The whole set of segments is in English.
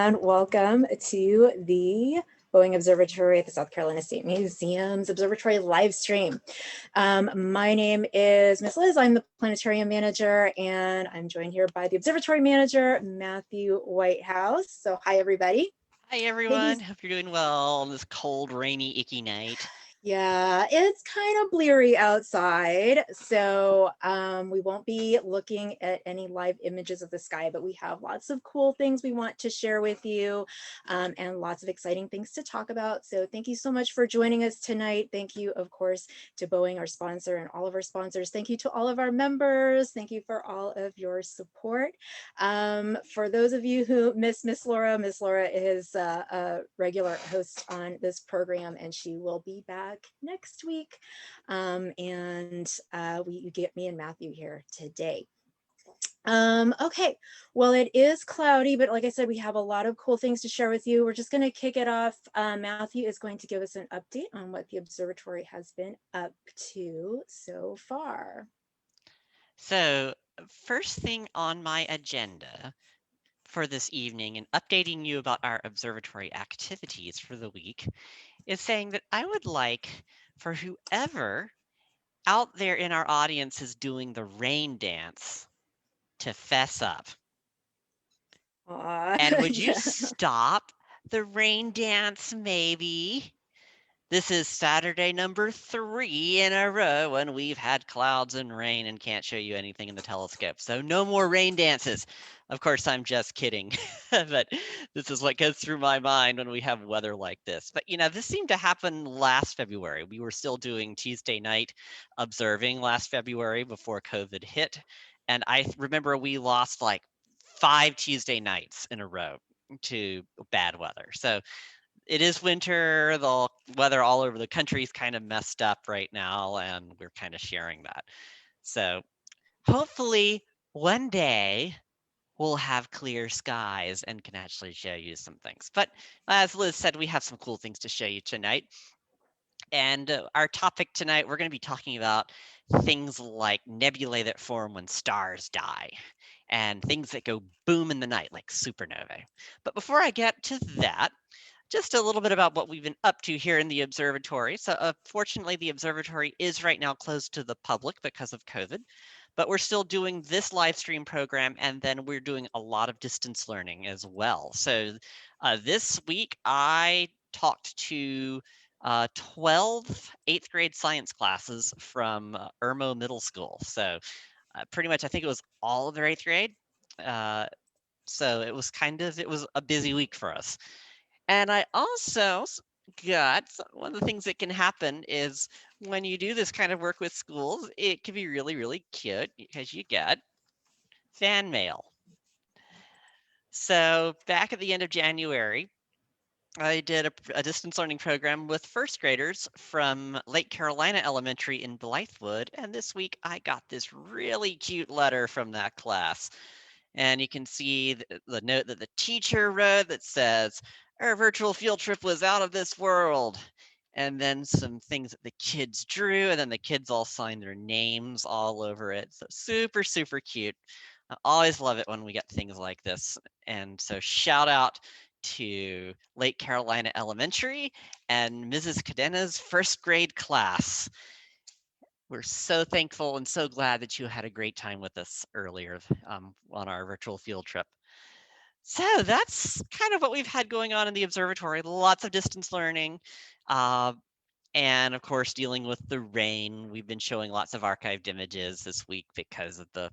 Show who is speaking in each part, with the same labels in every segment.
Speaker 1: And welcome to the Boeing Observatory at the South Carolina State Museum's Observatory live stream. My name is Miss Liz. I'm the planetarium manager, and I'm joined here by the observatory manager, Matthew Whitehouse. So hi, everybody.
Speaker 2: Hi,
Speaker 1: Thank you.
Speaker 2: everyone. Hope you're doing well on this cold, rainy, icky night.
Speaker 1: Yeah, it's kind of bleary outside, so we won't be looking at any live images of the sky, but we have lots of cool things we want to share with you and lots of exciting things to talk about. So thank you so much for joining us tonight. Thank you, of course, to Boeing, our sponsor, and all of our sponsors. Thank you to all of our members. Thank you for all of your support. For those of you who miss Miss Laura is a regular host on this program, and she will be back next week. You get me and Matthew here today. Okay, well, it is cloudy, but like I said, we have a lot of cool things to share with you. We're just going to kick it off. Matthew is going to give us an update on what the observatory has been up to so far.
Speaker 2: So, first thing on my agenda for this evening and updating you about our observatory activities for the week is saying that I would like for whoever out there in our audience is doing the rain dance to fess up. And would you
Speaker 1: Yeah.
Speaker 2: stop the rain dance, maybe? This is Saturday number 3 in a row when we've had clouds and rain and can't show you anything in the telescope. So no more rain dances. Of course, I'm just kidding, but this is what goes through my mind when we have weather like this. But this seemed to happen last February. We were still doing Tuesday night observing last February before COVID hit. And I remember we lost like 5 Tuesday nights in a row to bad weather. So it is winter. The weather all over the country is kind of messed up right now, and we're kind of sharing that. So hopefully one day we'll have clear skies and can actually show you some things. But as Liz said, we have some cool things to show you tonight. And our topic tonight, we're going to be talking about things like nebulae that form when stars die and things that go boom in the night like supernovae. But before I get to that, just a little bit about what we've been up to here in the observatory. So fortunately, the observatory is right now closed to the public because of COVID, but we're still doing this live stream program, and then we're doing a lot of distance learning as well. So this week, I talked to 12 eighth grade science classes from Irmo Middle School. So pretty much, I think it was all of their eighth grade. So it was a busy week for us. And I also got one of the things that can happen is when you do this kind of work with schools, it can be really, really cute because you get fan mail. So back at the end of January, I did a distance learning program with first graders from Lake Carolina Elementary in Blythewood. And this week I got this really cute letter from that class. And you can see the note that the teacher wrote that says, "Our virtual field trip was out of this world." And then some things that the kids drew, and then the kids all signed their names all over it. So super, super cute. I always love it when we get things like this. And so shout out to Lake Carolina Elementary and Mrs. Cadena's first grade class. We're so thankful and so glad that you had a great time with us earlier on our virtual field trip. So that's kind of what we've had going on in the observatory. Lots of distance learning. Uh, and of course, dealing with the rain. We've been showing lots of archived images this week because of the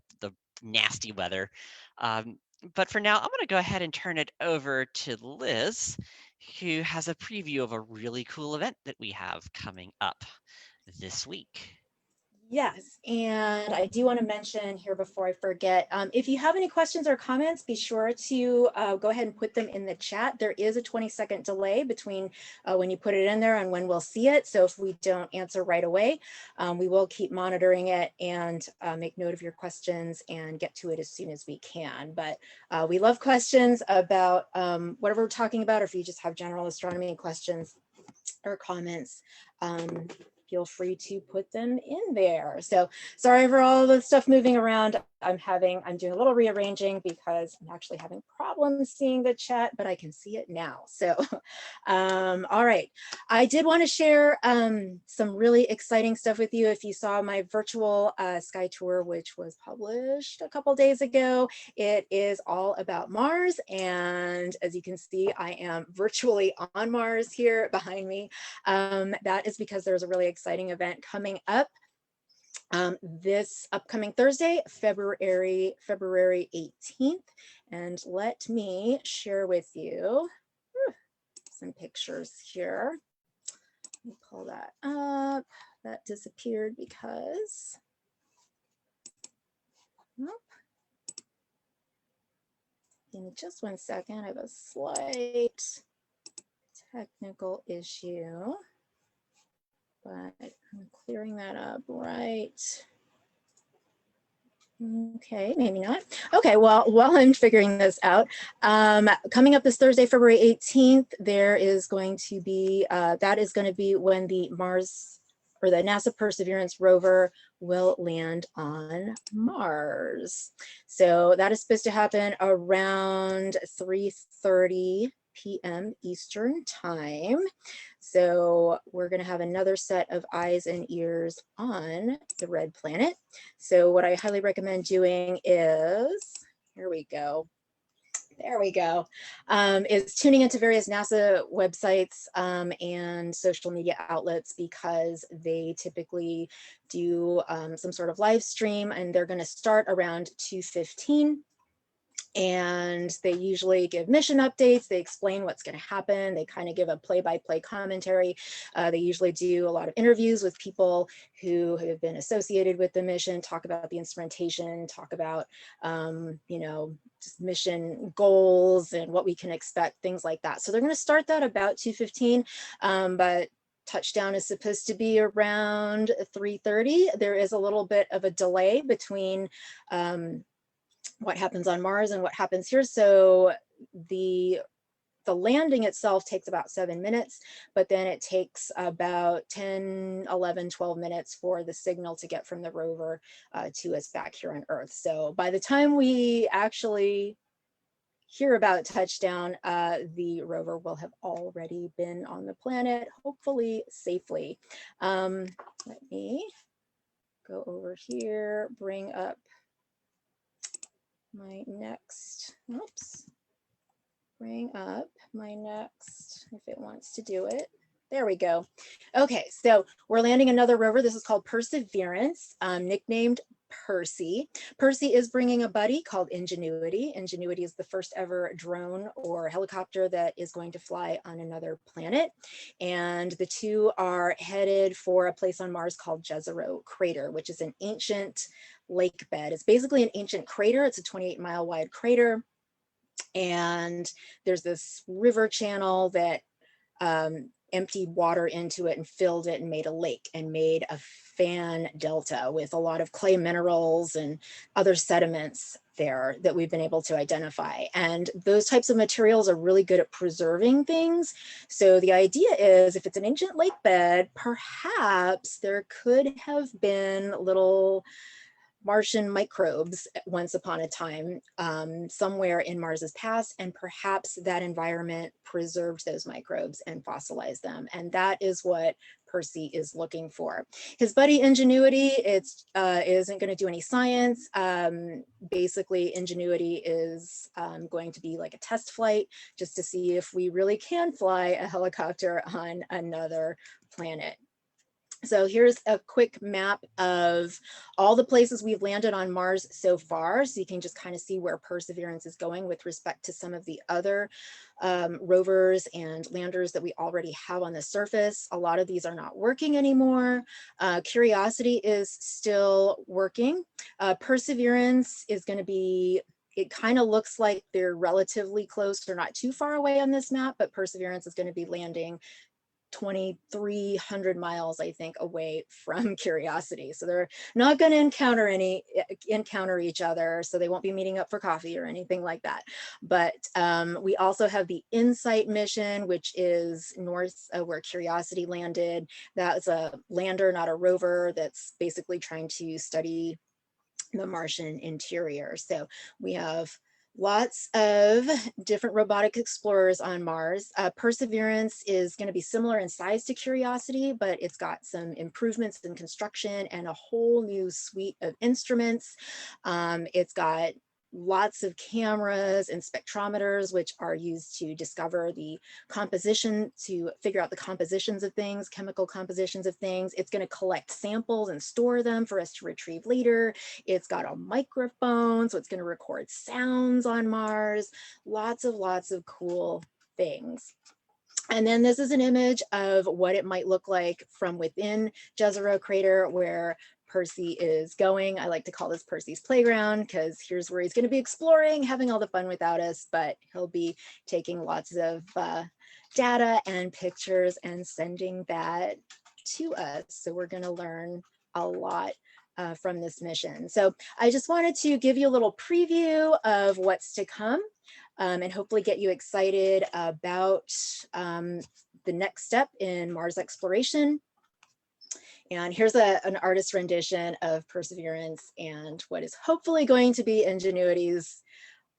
Speaker 2: nasty weather. Um, but for now, I'm going to go ahead and turn it over to Liz, who has a preview of a really cool event that we have coming up this week.
Speaker 1: Yes, and I do want to mention here before I forget, if you have any questions or comments, be sure to go ahead and put them in the chat. There is a 20-second delay between when you put it in there and when we'll see it. So if we don't answer right away, we will keep monitoring it and make note of your questions and get to it as soon as we can. But we love questions about whatever we're talking about, or if you just have general astronomy questions or comments. feel free to put them in there. So sorry for all the stuff moving around. I'm doing a little rearranging because I'm actually having problems seeing the chat, but I can see it now. So, all right. I did want to share some really exciting stuff with you. If you saw my virtual sky tour, which was published a couple days ago, it is all about Mars. And as you can see, I am virtually on Mars here behind me. That is because there's a really exciting event coming up this upcoming Thursday, February 18th. And let me share with you some pictures here. Let me pull that up. That disappeared because, nope. Give me just 1 second. I have a slight technical issue, but I'm clearing that up right. Okay, maybe not. Okay, well, while I'm figuring this out, coming up this Thursday, February 18th, there is going to be, that is going to be when the Mars or the NASA Perseverance rover will land on Mars. So that is supposed to happen around 3:30 p.m. Eastern time. So we're going to have another set of eyes and ears on the red planet. So what I highly recommend doing is, here we go. There we go. Is tuning into various NASA websites and social media outlets, because they typically do some sort of live stream, and they're going to start around 2:15. And they usually give mission updates. They explain what's going to happen. They kind of give a play-by-play commentary. They usually do a lot of interviews with people who have been associated with the mission, talk about the instrumentation, talk about, you know, just mission goals and what we can expect, things like that. So they're going to start that about 2:15, but touchdown is supposed to be around 3:30. There is a little bit of a delay between what happens on Mars and what happens here. So the landing itself takes about 7 minutes, but then it takes about 10, 11, 12 minutes for the signal to get from the rover to us back here on Earth. So by the time we actually hear about touchdown, the rover will have already been on the planet, hopefully safely. Let me go over here, bring up my next, oops, bring up my next, if it wants to do it. There we go. Okay, so we're landing another rover. This is called Perseverance, nicknamed Percy. Percy is bringing a buddy called Ingenuity. Ingenuity is the first ever drone or helicopter that is going to fly on another planet. And the two are headed for a place on Mars called Jezero Crater, which is an ancient lake bed. It's basically an ancient crater. It's a 28-mile wide crater. And there's this river channel that emptied water into it and filled it and made a lake and made a fan delta with a lot of clay minerals and other sediments there that we've been able to identify. And those types of materials are really good at preserving things. So the idea is, if it's an ancient lake bed, perhaps there could have been little Martian microbes once upon a time somewhere in Mars's past, and perhaps that environment preserved those microbes and fossilized them. And that is what Percy is looking for. His buddy Ingenuity, isn't going to do any science. Basically, Ingenuity is going to be like a test flight just to see if we really can fly a helicopter on another planet. So here's a quick map of all the places we've landed on Mars so far. So you can just kind of see where Perseverance is going with respect to some of the other rovers and landers that we already have on the surface. A lot of these are not working anymore. Curiosity is still working. Perseverance is going to be, it kind of looks like they're relatively close or not too far away on this map, but Perseverance is going to be landing 2,300 miles, I think, away from Curiosity. So they're not going to encounter each other. So they won't be meeting up for coffee or anything like that. But we also have the InSight mission, which is north of where Curiosity landed. That's a lander, not a rover, that's basically trying to study the Martian interior. So we have lots of different robotic explorers on Mars. Perseverance is going to be similar in size to Curiosity, but it's got some improvements in construction and a whole new suite of instruments. It's got lots of cameras and spectrometers, which are used to discover the composition, to figure out the compositions of things, chemical compositions of things. It's going to collect samples and store them for us to retrieve later. It's got a microphone, so it's going to record sounds on Mars. Lots of cool things. And then this is an image of what it might look like from within Jezero crater, where Percy is going. I like to call this Percy's playground because here's where he's going to be exploring, having all the fun without us, but he'll be taking lots of data and pictures and sending that to us. So we're going to learn a lot from this mission. So I just wanted to give you a little preview of what's to come. And hopefully get you excited about the next step in Mars exploration. And here's an artist rendition of Perseverance and what is hopefully going to be Ingenuity's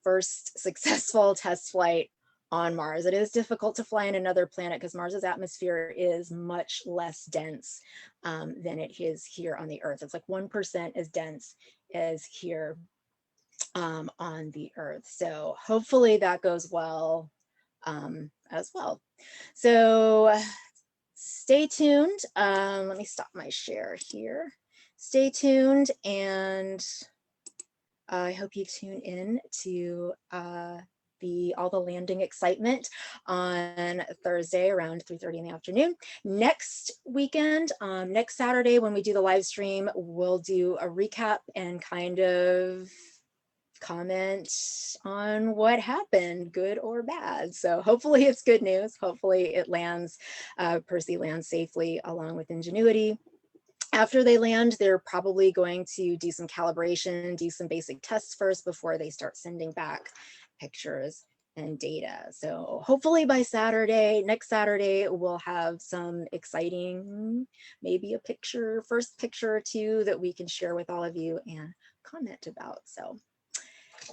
Speaker 1: first successful test flight on Mars. It is difficult to fly in another planet because Mars's atmosphere is much less dense than it is here on the Earth. It's like 1% as dense as here on the Earth. So hopefully that goes well as well. So stay tuned. Let me stop my share here. Stay tuned, and I hope you tune in to all the landing excitement on Thursday around 3:30 in the afternoon. Next weekend, next Saturday when we do the live stream, we'll do a recap and kind of comment on what happened, good or bad. So hopefully it's good news. Hopefully it lands, Percy lands safely along with Ingenuity. After they land, they're probably going to do some calibration, do some basic tests first before they start sending back pictures and data. So hopefully by Saturday, next Saturday, we'll have some exciting, maybe a picture, first picture or two that we can share with all of you and comment about. So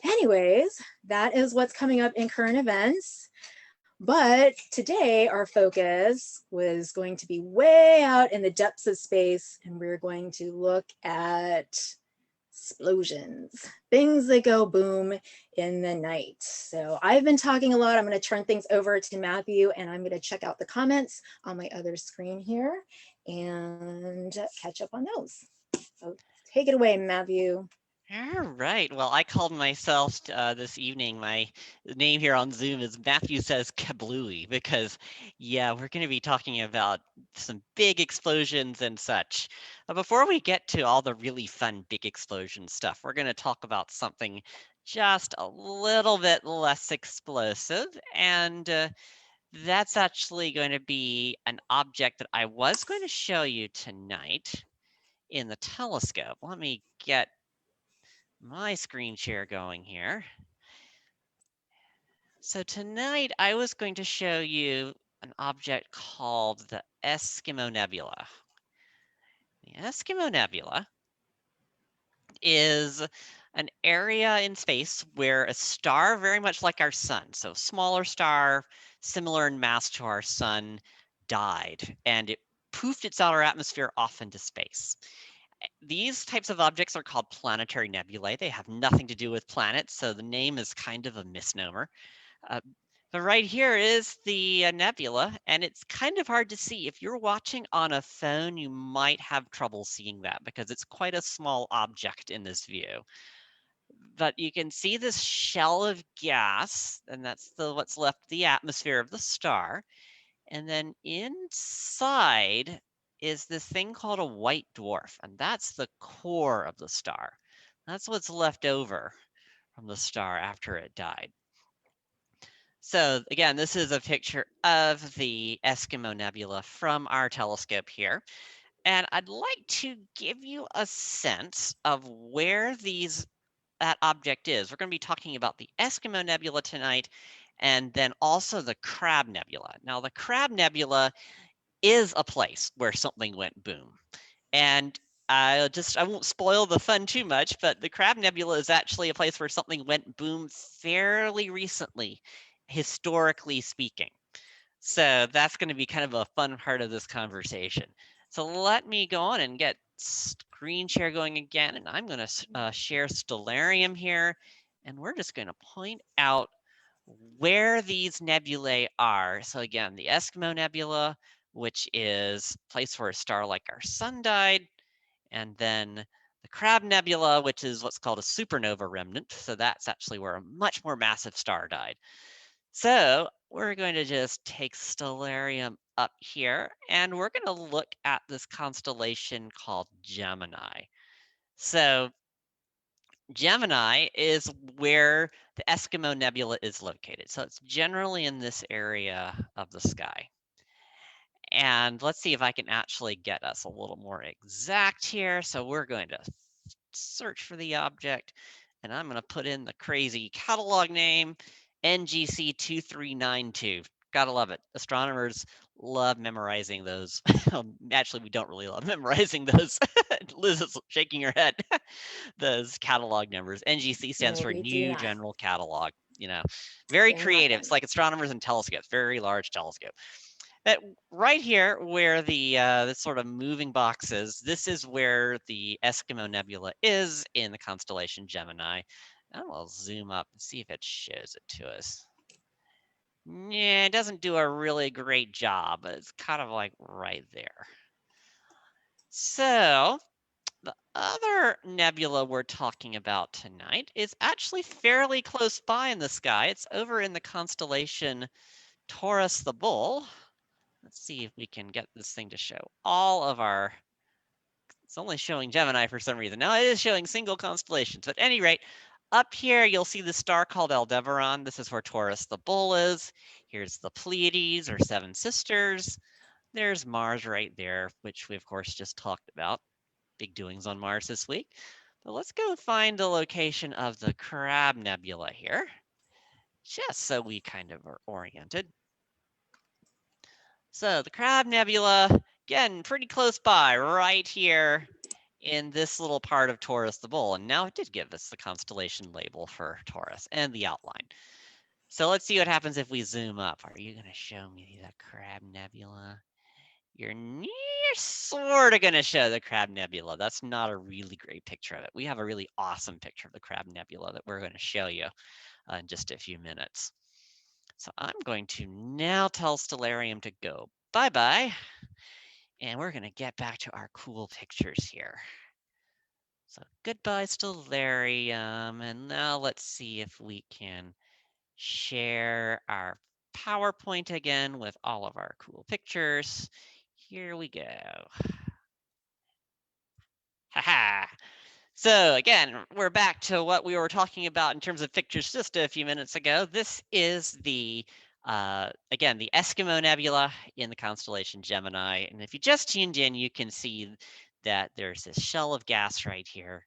Speaker 1: anyways, that is what's coming up in current events. But today our focus was going to be way out in the depths of space, and we're going to look at explosions, things that go boom in the night. So I've been talking a lot. I'm going to turn things over to Matthew, and I'm going to check out the comments on my other screen here and catch up on those. So take it away, Matthew.
Speaker 2: All right. Well, I called myself this evening. My name here on Zoom is Matthew Says Kablooey because, yeah, we're going to be talking about some big explosions and such. Before we get to all the really fun big explosion stuff, we're going to talk about something just a little bit less explosive. And that's actually going to be an object that I was going to show you tonight in the telescope. Let me get my screen share going here. So tonight I was going to show you an object called the Eskimo Nebula. The Eskimo Nebula is an area in space where a star very much like our sun, so smaller star, similar in mass to our sun, died, and it poofed its outer atmosphere off into space. These types of objects are called planetary nebulae. They have nothing to do with planets, so the name is kind of a misnomer. But right here is the nebula, and it's kind of hard to see. If you're watching on a phone, you might have trouble seeing that because it's quite a small object in this view. But you can see this shell of gas, and that's what's left the atmosphere of the star. And then inside is this thing called a white dwarf, and that's the core of the star. That's what's left over from the star after it died. So again, this is a picture of the Eskimo Nebula from our telescope here. And I'd like to give you a sense of where that object is. We're going to be talking about the Eskimo Nebula tonight, and then also the Crab Nebula. Now, the Crab Nebula is a place where something went boom. And I won't spoil the fun too much, but the Crab Nebula is actually a place where something went boom fairly recently, historically speaking. So that's going to be kind of a fun part of this conversation. So let me go on and get screen share going again, and I'm going to share Stellarium here, and we're just going to point out where these nebulae are. So again, the Eskimo Nebula, which is a place where a star like our sun died, and then the Crab Nebula, which is what's called a supernova remnant. So that's actually where a much more massive star died. So we're going to just take Stellarium up here, and we're going to look at this constellation called Gemini. So Gemini is where the Eskimo Nebula is located. So it's generally in this area of the sky. And let's see if I can actually get us a little more exact here. So we're going to search for the object, and I'm going to put in the crazy catalog name, NGC 2392. Gotta love it. Astronomers love memorizing those. Actually, we don't really love memorizing those. Liz is shaking her head. Those catalog numbers. NGC stands
Speaker 1: No,
Speaker 2: for
Speaker 1: we do
Speaker 2: New
Speaker 1: not.
Speaker 2: General Catalog. Very
Speaker 1: Very much
Speaker 2: creative.
Speaker 1: fun.
Speaker 2: It's like astronomers and telescopes, very large telescope. But right here, where the sort of moving box is, this is where the Eskimo Nebula is in the constellation Gemini. And we'll zoom up and see if it shows it to us. Yeah, it doesn't do a really great job, but it's kind of like right there. So the other nebula we're talking about tonight is actually fairly close by in the sky. It's over in the constellation Taurus the Bull. Let's see if we can get this thing to show all of our. It's only showing Gemini for some reason. Now it is showing single constellations. But at any rate, up here you'll see the star called Aldebaran. This is where Taurus the Bull is. Here's the Pleiades or Seven Sisters. There's Mars right there, which we of course just talked about. Big doings on Mars this week. But let's go find the location of the Crab Nebula here, just so we kind of are oriented. So the Crab Nebula, again, pretty close by, right here in this little part of Taurus the Bull. And now it did give us the constellation label for Taurus and the outline. So let's see what happens if we zoom up. Are you going to show me the Crab Nebula? You're sort of going to show the Crab Nebula. That's not a really great picture of it. We have a really awesome picture of the Crab Nebula that we're going to show you in just a few minutes. So I'm going to now tell Stellarium to go bye-bye. And we're going to get back to our cool pictures here. So goodbye, Stellarium. And now let's see if we can share our PowerPoint again with all of our cool pictures. Here we go. Haha. So again, we're back to what we were talking about in terms of pictures just a few minutes ago. This is again, the Eskimo Nebula in the constellation Gemini. And if you just tuned in, you can see that there's this shell of gas right here.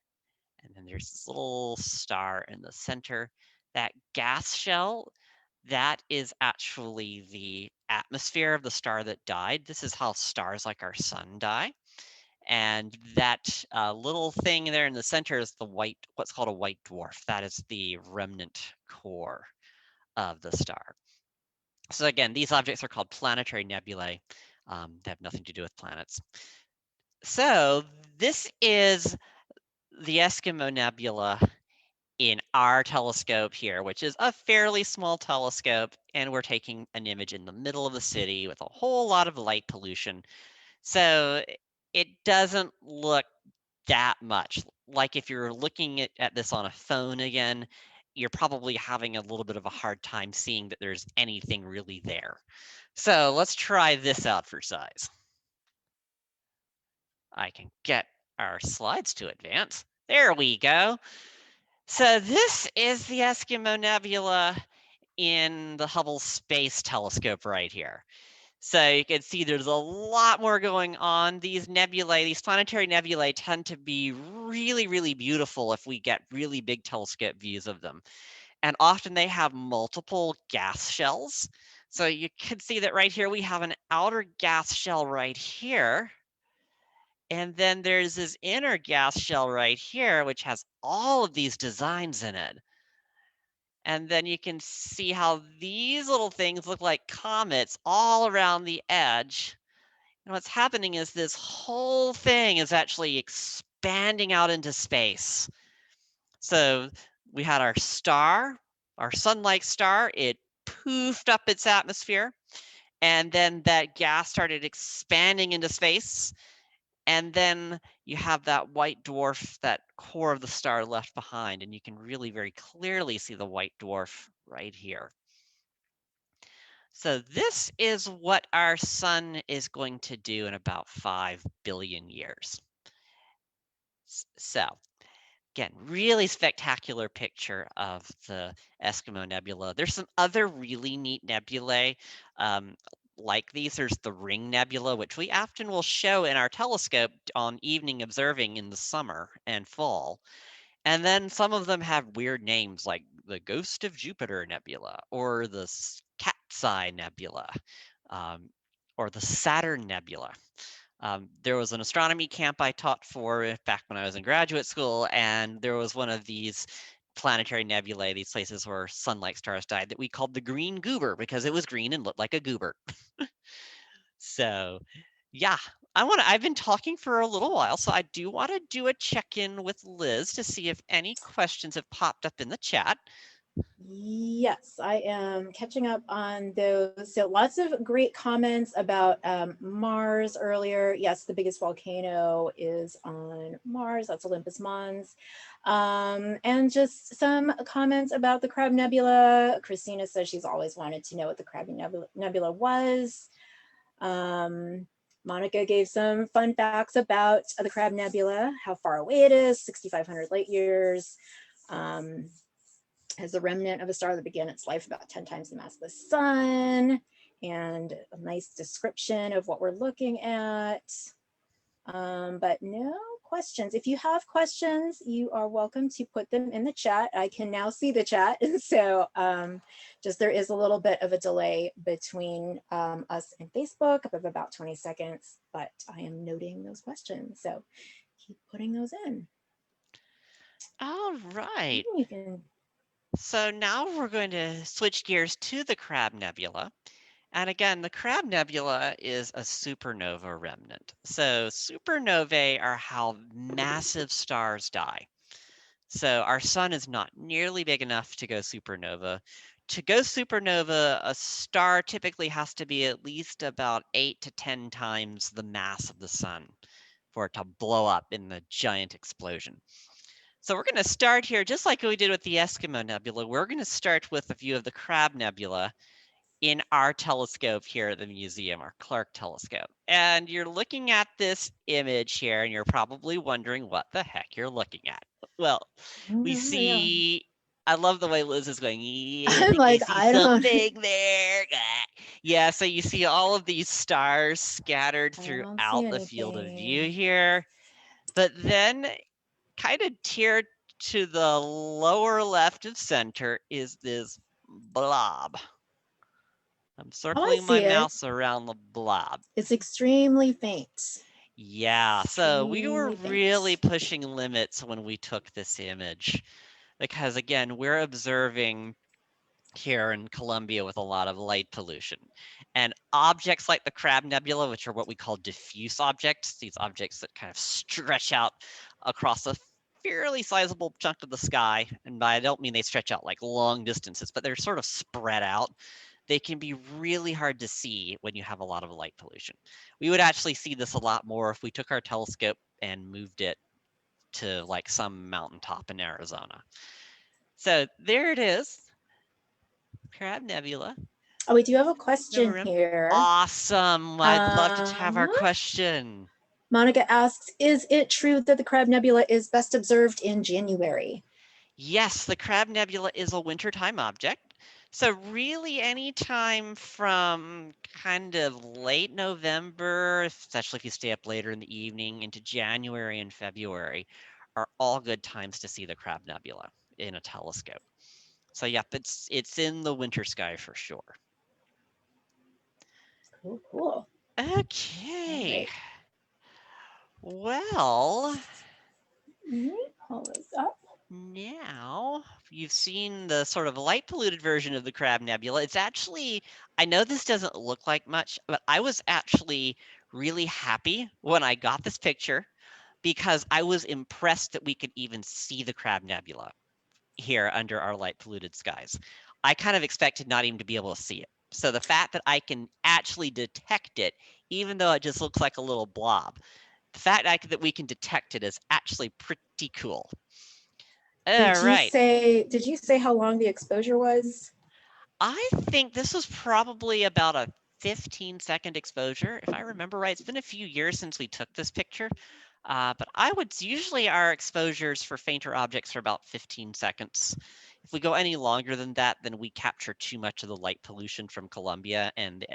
Speaker 2: And then there's this little star in the center. That gas shell, that is actually the atmosphere of the star that died. This is how stars like our sun die. And that little thing there in the center is what's called a white dwarf. That is the remnant core of the star. So again, these objects are called planetary nebulae. They have nothing to do with planets. So this is the Eskimo Nebula in our telescope here, which is a fairly small telescope, and we're taking an image in the middle of the city with a whole lot of light pollution. So it doesn't look that much. Like if you're looking at this on a phone again, you're probably having a little bit of a hard time seeing that there's anything really there. So let's try this out for size. I can get our slides to advance. There we go. So this is the Eskimo Nebula in the Hubble Space Telescope right here. So you can see there's a lot more going on. These nebulae, these planetary nebulae tend to be really, really beautiful if we get really big telescope views of them. And often they have multiple gas shells. So you can see that right here, we have an outer gas shell right here. And then there's this inner gas shell right here, which has all of these designs in it. And then you can see how these little things look like comets all around the edge. And what's happening is this whole thing is actually expanding out into space. So we had our star, our sun-like star, it poofed up its atmosphere, and then that gas started expanding into space. And then you have that white dwarf, that core of the star left behind, and you can really very clearly see the white dwarf right here. So this is what our sun is going to do in about 5 billion years. So again, really spectacular picture of the Eskimo Nebula. There's some other really neat nebulae like these. There's the Ring Nebula, which we often will show in our telescope on evening observing in the summer and fall. And then some of them have weird names like the Ghost of Jupiter Nebula or the Cat's Eye Nebula or the Saturn Nebula. There was an astronomy camp I taught for back when I was in graduate school, and there was one of these planetary nebulae, these places where sun-like stars died, that we called the green goober because it was green and looked like a goober. So yeah, I've been talking for a little while, so I do want to do a check-in with Liz to see if any questions have popped up in the chat.
Speaker 1: Yes, I am catching up on those. So lots of great comments about Mars earlier. Yes, the biggest volcano is on Mars. That's Olympus Mons. And just some comments about the Crab Nebula. Christina says she's always wanted to know what the Crab Nebula was. Monica gave some fun facts about the Crab Nebula, how far away it is, 6,500 light years. As a remnant of a star that began its life about 10 times the mass of the sun, and a nice description of what we're looking at. But no questions. If you have questions, you are welcome to put them in the chat. I can now see the chat. So just there is a little bit of a delay between us and Facebook of about 20 seconds, but I am noting those questions. So keep putting those in.
Speaker 2: All right.
Speaker 1: You can...
Speaker 2: So now we're going to switch gears to the Crab Nebula. And again, the Crab Nebula is a supernova remnant. So supernovae are how massive stars die. So our sun is not nearly big enough to go supernova. To go supernova, a star typically has to be at least about 8 to 10 times the mass of the sun for it to blow up in the giant explosion. So we're going to start here, just like we did with the Eskimo Nebula. We're going to start with a view of the Crab Nebula in our telescope here at the museum, our Clark telescope. And you're looking at this image here, and you're probably wondering what the heck you're looking at. Well, we see, I love the way Liz is going, I think like, I see something there. Yeah, so you see all of these stars scattered throughout the field of view here. But then kind of tiered to the lower left of center is this blob. I'm circling my mouse around the blob.
Speaker 1: It's extremely faint.
Speaker 2: Yeah, so we were really pushing limits when we took this image because, again, we're observing here in Colombia with a lot of light pollution. And objects like the Crab Nebula, which are what we call diffuse objects, these objects that kind of stretch out across a fairly sizable chunk of the sky. And I don't mean they stretch out like long distances, but they're sort of spread out. They can be really hard to see when you have a lot of light pollution. We would actually see this a lot more if we took our telescope and moved it to like some mountaintop in Arizona. So there it is. Crab Nebula.
Speaker 1: Oh, we do have a question here.
Speaker 2: Awesome. I'd love to have our question.
Speaker 1: Monica asks, is it true that the Crab Nebula is best observed in January?
Speaker 2: Yes, the Crab Nebula is a wintertime object. So really any time from kind of late November, especially if you stay up later in the evening, into January and February are all good times to see the Crab Nebula in a telescope. So yep, it's in the winter sky for sure.
Speaker 1: Cool, cool. All
Speaker 2: Okay.
Speaker 1: right.
Speaker 2: Well,
Speaker 1: Let me pull this up.
Speaker 2: now you've seen the sort of light polluted version of the Crab Nebula. It's actually, I know this doesn't look like much, but I was actually really happy when I got this picture because I was impressed that we could even see the Crab Nebula here under our light polluted skies. I kind of expected not even to be able to see it. So the fact that I can actually detect it, even though it just looks like a little blob, the fact that we can detect it is actually pretty cool. All right.
Speaker 1: Did you say how long the exposure was?
Speaker 2: I think this was probably about a 15-second exposure, if I remember right. It's been a few years since we took this picture, but I would usually our exposures for fainter objects are about 15 seconds. If we go any longer than that, then we capture too much of the light pollution from Columbia, and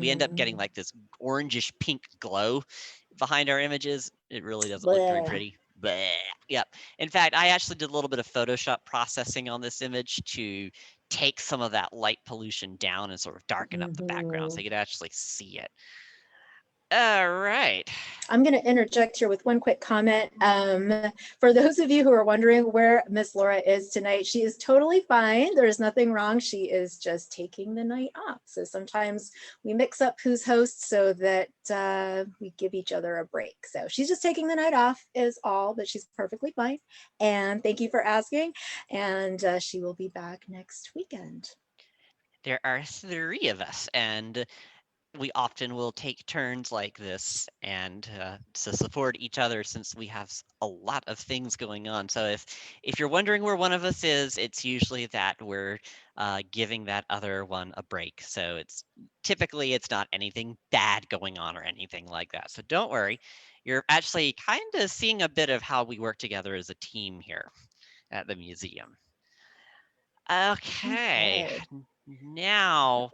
Speaker 2: we end up getting
Speaker 1: Mm.
Speaker 2: like this orangish pink glow behind our images. It really doesn't look very
Speaker 1: Bleh.
Speaker 2: pretty. Bleh. Yep. In fact, I actually did a little bit of Photoshop processing on this image to take some of that light pollution down and sort of darken up the background so
Speaker 1: Mhm.
Speaker 2: you could actually see it. All right.
Speaker 1: I'm going to interject here with one quick comment. For those of you who are wondering where Miss Laura is tonight, she is totally fine. There's nothing wrong. She is just taking the night off. So sometimes we mix up who's host so that we give each other a break. So she's just taking the night off is all, but she's perfectly fine. And thank you for asking. And she will be back next weekend.
Speaker 2: There are three of us, and we often will take turns like this and to support each other since we have a lot of things going on. So if you're wondering where one of us is, it's usually that we're giving that other one a break. So it's not anything bad going on or anything like that. So don't worry. You're actually kind of seeing a bit of how we work together as a team here at the museum. Okay,
Speaker 1: Okay.
Speaker 2: now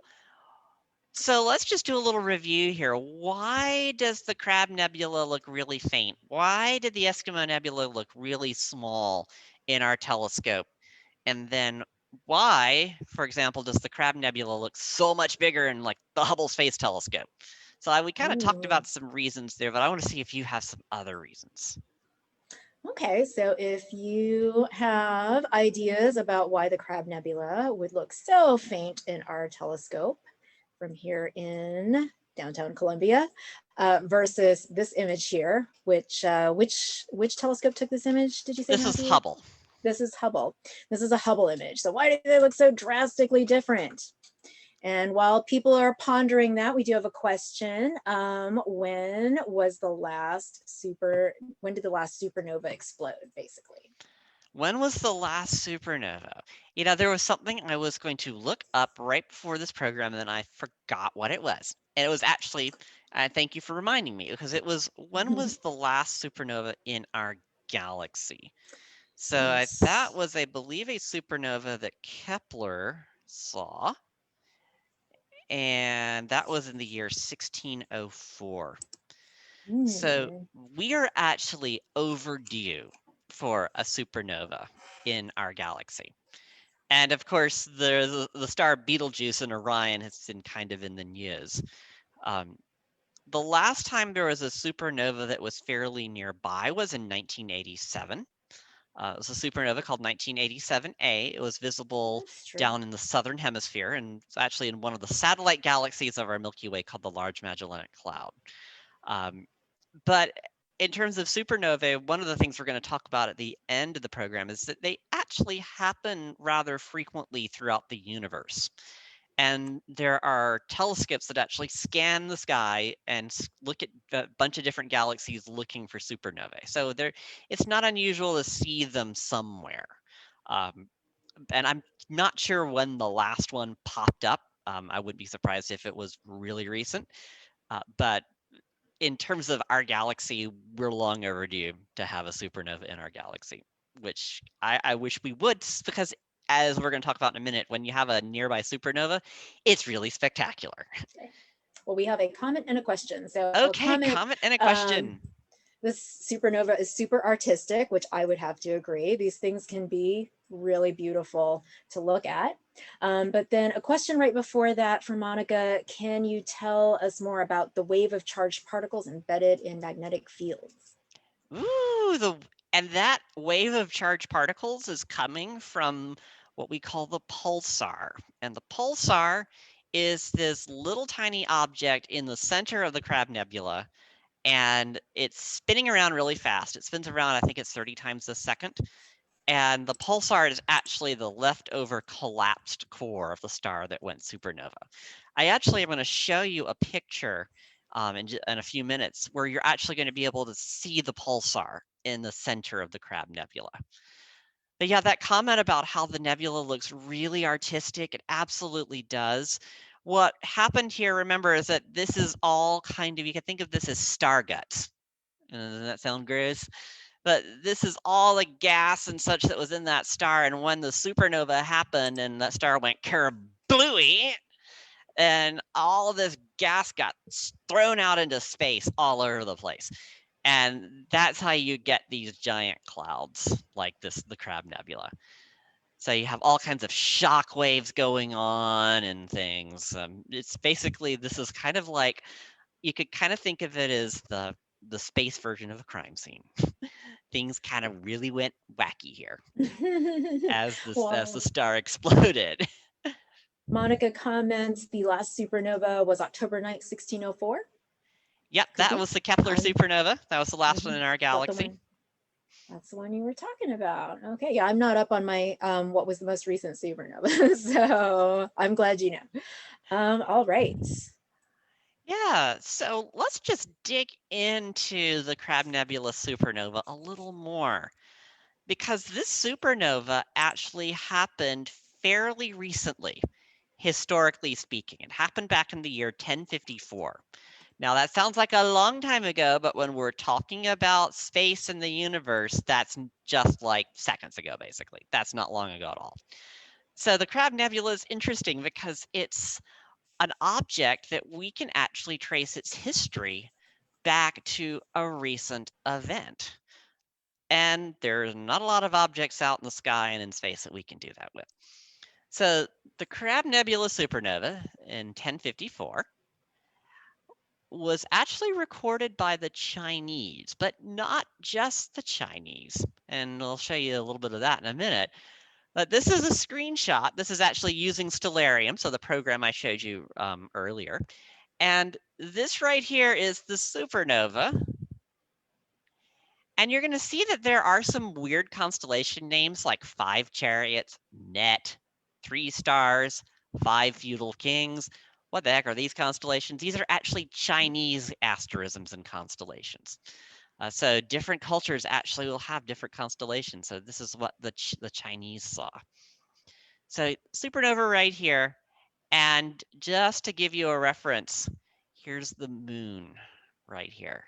Speaker 2: so let's just do a little review here. Why does the Crab Nebula look really faint? Why did the Eskimo Nebula look really small in our telescope? And then why, for example, does the Crab Nebula look so much bigger in like the Hubble Space Telescope? So we kind of talked
Speaker 1: Ooh.
Speaker 2: about some reasons there, but I want to see if you have some other reasons.
Speaker 1: Okay, so if you have ideas about why the Crab Nebula would look so faint in our telescope from here in downtown Columbia versus this image here, which telescope took this image? Did you say,
Speaker 2: This is
Speaker 1: Matthew?
Speaker 2: Hubble.
Speaker 1: This is Hubble. This is a Hubble image. So why do they look so drastically different? And while people are pondering that, we do have a question. When did the last supernova explode, basically?
Speaker 2: When was the last supernova? There was something I was going to look up right before this program, and then I forgot what it was. And it was actually, thank you for reminding me, because it was when was the last supernova in our galaxy? So that
Speaker 1: Yes.
Speaker 2: was, I believe, a supernova that Kepler saw, and that was in the year 1604. So
Speaker 1: Hmm.
Speaker 2: we are actually overdue for a supernova in our galaxy. And of course, the star Betelgeuse and Orion has been kind of in the news. Um, the last time there was a supernova that was fairly nearby was in 1987. It was a supernova called 1987A. It was visible
Speaker 1: That's true.
Speaker 2: down in the southern hemisphere, and it's actually in one of the satellite galaxies of our Milky Way called the Large Magellanic Cloud. Um, but in terms of supernovae, one of the things we're going to talk about at the end of the program is that they actually happen rather frequently throughout the universe. And there are telescopes that actually scan the sky and look at a bunch of different galaxies looking for supernovae. So it's not unusual to see them somewhere. Um, and I'm not sure when the last one popped up. I wouldn't be surprised if it was really recent. But in terms of our galaxy, we're long overdue to have a supernova in our galaxy, which I wish we would, because as we're going to talk about in a minute, when you have a nearby supernova, it's really spectacular.
Speaker 1: Okay. Well, we have a comment and a question. So
Speaker 2: Okay,
Speaker 1: comment,
Speaker 2: comment and a question.
Speaker 1: this supernova is super artistic, which I would have to agree. These things can be really beautiful to look at. But then a question right before that for Monica, can you tell us more about the wave of charged particles embedded in magnetic fields?
Speaker 2: Ooh, and that wave of charged particles is coming from what we call the pulsar. And the pulsar is this little tiny object in the center of the Crab Nebula, and it's spinning around really fast. It spins around, I think it's 30 times a second. And the pulsar is actually the leftover collapsed core of the star that went supernova. I actually am going to show you a picture in a few minutes where you're actually going to be able to see the pulsar in the center of the Crab Nebula. But yeah, that comment about how the nebula looks really artistic, it absolutely does. What happened here, remember, is that this is all kind of, you can think of this as star guts. Doesn't that sound gross? But this is all the gas and such that was in that star. And when the supernova happened and that star went kerablooey, and all of this gas got thrown out into space all over the place. And that's how you get these giant clouds like this, the Crab Nebula. So you have all kinds of shock waves going on and things. It's basically, this is kind of like, you could kind of think of it as the space version of a crime scene. Things kind of really went wacky here as the
Speaker 1: Well,
Speaker 2: star exploded.
Speaker 1: Monica comments the last supernova was October 9th, 1604.
Speaker 2: Yep,
Speaker 1: Could
Speaker 2: that
Speaker 1: be.
Speaker 2: was the Kepler
Speaker 1: I'm,
Speaker 2: supernova. That was the last one in our
Speaker 1: is that the
Speaker 2: galaxy.
Speaker 1: one? That's the one you were talking about. Okay, yeah, I'm not up on my what was the most recent supernova, so I'm glad you know. All right.
Speaker 2: Yeah, so let's just dig into the Crab Nebula supernova a little more, because this supernova actually happened fairly recently, historically speaking. It happened back in the year 1054. Now, that sounds like a long time ago, but when we're talking about space and the universe, that's just like seconds ago, basically. That's not long ago at all. So the Crab Nebula is interesting because it's an object that we can actually trace its history back to a recent event. And there's not a lot of objects out in the sky and in space that we can do that with. So the Crab Nebula supernova in 1054 was actually recorded by the Chinese, but not just the Chinese. And I'll show you a little bit of that in a minute. But this is a screenshot. This is actually using Stellarium, so the program I showed you earlier. And this right here is the supernova. And you're going to see that there are some weird constellation names like 5 Chariots, Net, 3 Stars, 5 Feudal Kings. What the heck are these constellations? These are actually Chinese asterisms and constellations. So different cultures actually will have different constellations. So this is what the Chinese saw. So supernova right here. And just to give you a reference, here's the moon right here.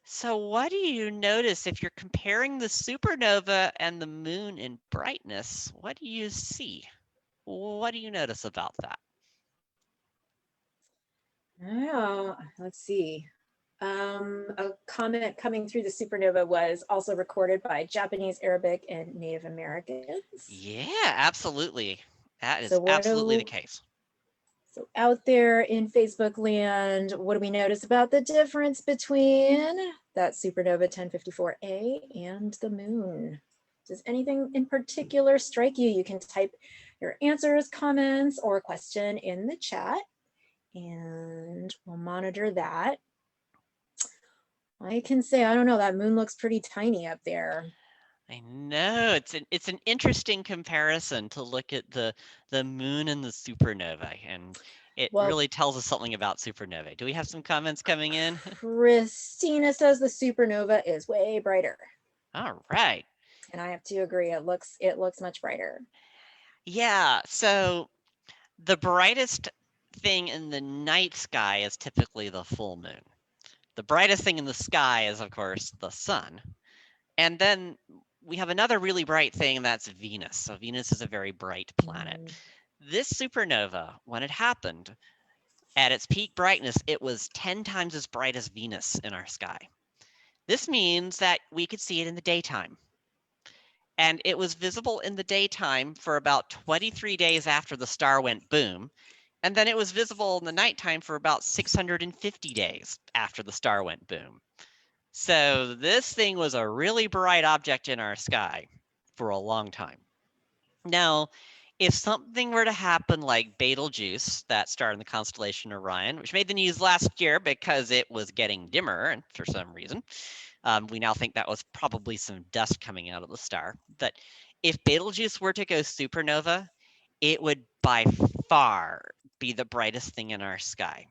Speaker 2: So what do you notice if you're comparing the supernova and the moon in brightness? What do you see? What do you notice about that?
Speaker 1: Oh, let's see. A comment coming through the supernova was also recorded by Japanese, Arabic, and Native Americans.
Speaker 2: Yeah, absolutely. That is
Speaker 1: So
Speaker 2: absolutely the case.
Speaker 1: so out there in Facebook land, what do we notice about the difference between that supernova 1054A and the moon? Does anything in particular strike you? You can type your answers, comments, or question in the chat, and we'll monitor that. I can say, I don't know, that moon looks pretty tiny up there.
Speaker 2: I know it's an interesting comparison to look at the moon and the supernova, and it
Speaker 1: Well,
Speaker 2: really tells us something about supernovae. Do we have some comments coming in?
Speaker 1: Christina says the supernova is way brighter.
Speaker 2: All right.
Speaker 1: And I have to agree, it looks much brighter.
Speaker 2: Yeah, so the brightest thing in the night sky is typically the full moon. The brightest thing in the sky is, of course, the sun. And then we have another really bright thing, and that's Venus. So Venus is a very bright planet.
Speaker 1: Mm.
Speaker 2: This supernova, when it happened, at its peak brightness, it was 10 times as bright as Venus in our sky. This means that we could see it in the daytime. And it was visible in the daytime for about 23 days after the star went boom. And then it was visible in the nighttime for about 650 days after the star went boom. So this thing was a really bright object in our sky for a long time. Now, if something were to happen like Betelgeuse, that star in the constellation Orion, which made the news last year because it was getting dimmer and for some reason, we now think that was probably some dust coming out of the star. But if Betelgeuse were to go supernova, it would by far be the brightest thing in our sky.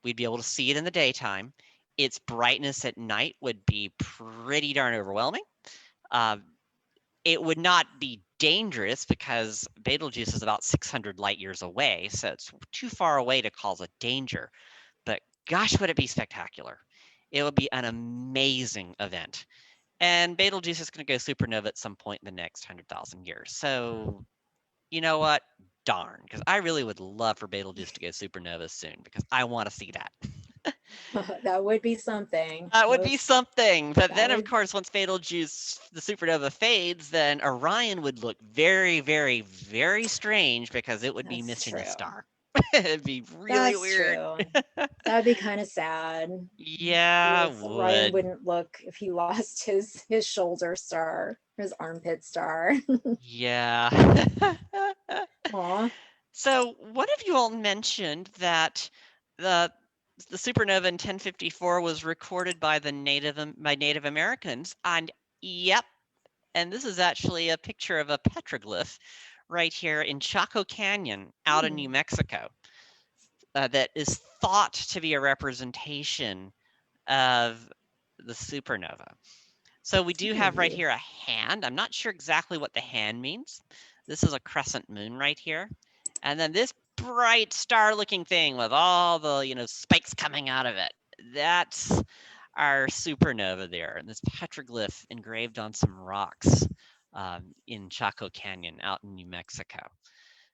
Speaker 2: We'd be able to see it in the daytime. Its brightness at night would be pretty darn overwhelming. It would not be dangerous because Betelgeuse is about 600 light years away, so it's too far away to cause a danger. But gosh, would it be spectacular! It would be an amazing event. And Betelgeuse is going to go supernova at some point in the next 100,000 years. So, you know what? Darn, because I really would love for Betelgeuse to go supernova soon because I want to see that.
Speaker 1: That would be something.
Speaker 2: That would be something. But
Speaker 1: That
Speaker 2: then, of
Speaker 1: would,
Speaker 2: course, once Betelgeuse, the supernova fades, then Orion would look very, very, very strange because it would be
Speaker 1: that's
Speaker 2: missing a
Speaker 1: true.
Speaker 2: star. It'd be really
Speaker 1: That's
Speaker 2: weird.
Speaker 1: true. That'd be kind of sad.
Speaker 2: Yeah,
Speaker 1: Ryan
Speaker 2: would.
Speaker 1: wouldn't look if he lost his shoulder star, his armpit star.
Speaker 2: Yeah.
Speaker 1: Aw.
Speaker 2: So one of you all mentioned that the the supernova in 1054 was recorded by Native Americans, and yep, and this is actually a picture of a petroglyph right here in Chaco Canyon out in New Mexico that is thought to be a representation of the supernova. So we do have right
Speaker 1: Ooh.
Speaker 2: here a hand. I'm not sure exactly what the hand means. This is a crescent moon right here. And then this bright star looking thing with all the, spikes coming out of it. That's our supernova there. And this petroglyph engraved on some rocks in Chaco Canyon out in New Mexico.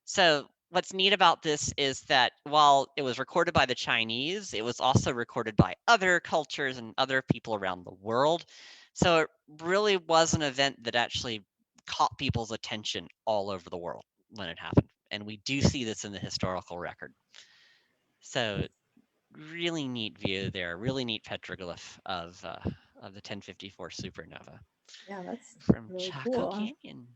Speaker 2: So what's neat about this is that while it was recorded by the Chinese, it was also recorded by other cultures and other people around the world. So it really was an event that actually caught people's attention all over the world when it happened. And we do see this in the historical record. So really neat view there, really neat petroglyph of the 1054 supernova
Speaker 1: Yeah, that's
Speaker 2: from
Speaker 1: really
Speaker 2: Chaco
Speaker 1: cool.
Speaker 2: Canyon.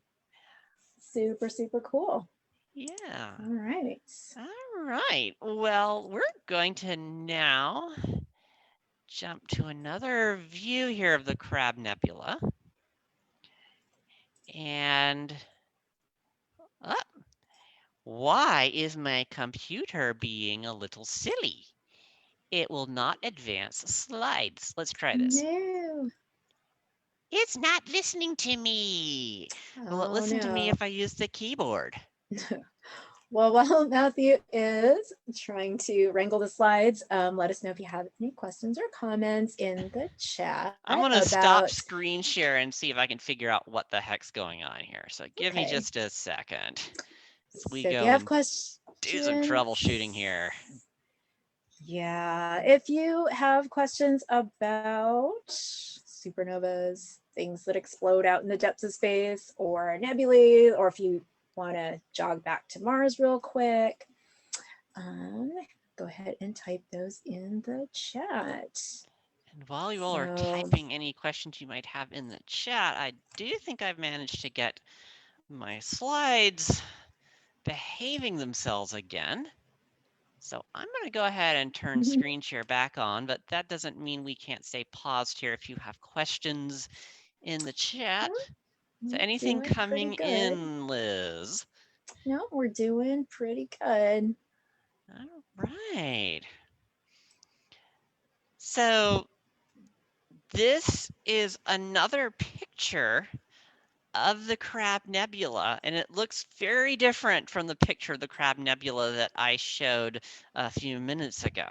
Speaker 1: Super, super cool.
Speaker 2: Yeah.
Speaker 1: All right.
Speaker 2: All right. Well, we're going to now jump to another view here of the Crab Nebula. And why is my computer being a little silly? It will not advance slides. Let's try this.
Speaker 1: No.
Speaker 2: It's not listening to me. Will it
Speaker 1: Oh
Speaker 2: listen to me
Speaker 1: no.
Speaker 2: if I use the keyboard?
Speaker 1: Well, while Matthew is trying to wrangle the slides, let us know if you have any questions or comments in the chat
Speaker 2: I'm going to stop
Speaker 1: about.
Speaker 2: screen share and see if I can figure out what the heck's going on here. So give me
Speaker 1: Okay.
Speaker 2: just a second as we
Speaker 1: So if you
Speaker 2: go
Speaker 1: have
Speaker 2: and
Speaker 1: questions,
Speaker 2: do some troubleshooting here.
Speaker 1: yeah, if you have questions about supernovas, things that explode out in the depths of space, or nebulae, or if you want to jog back to Mars real quick, go ahead and type those in the chat.
Speaker 2: And while you all are typing any questions you might have in the chat, I do think I've managed to get my slides behaving themselves again. So I'm going to go ahead and turn screen share back on, but that doesn't mean we can't stay paused here if you have questions in the chat. So anything coming in, Liz?
Speaker 1: No, we're doing pretty good.
Speaker 2: All right. So this is another picture of the Crab Nebula, and it looks very different from the picture of the Crab Nebula that I showed a few minutes ago.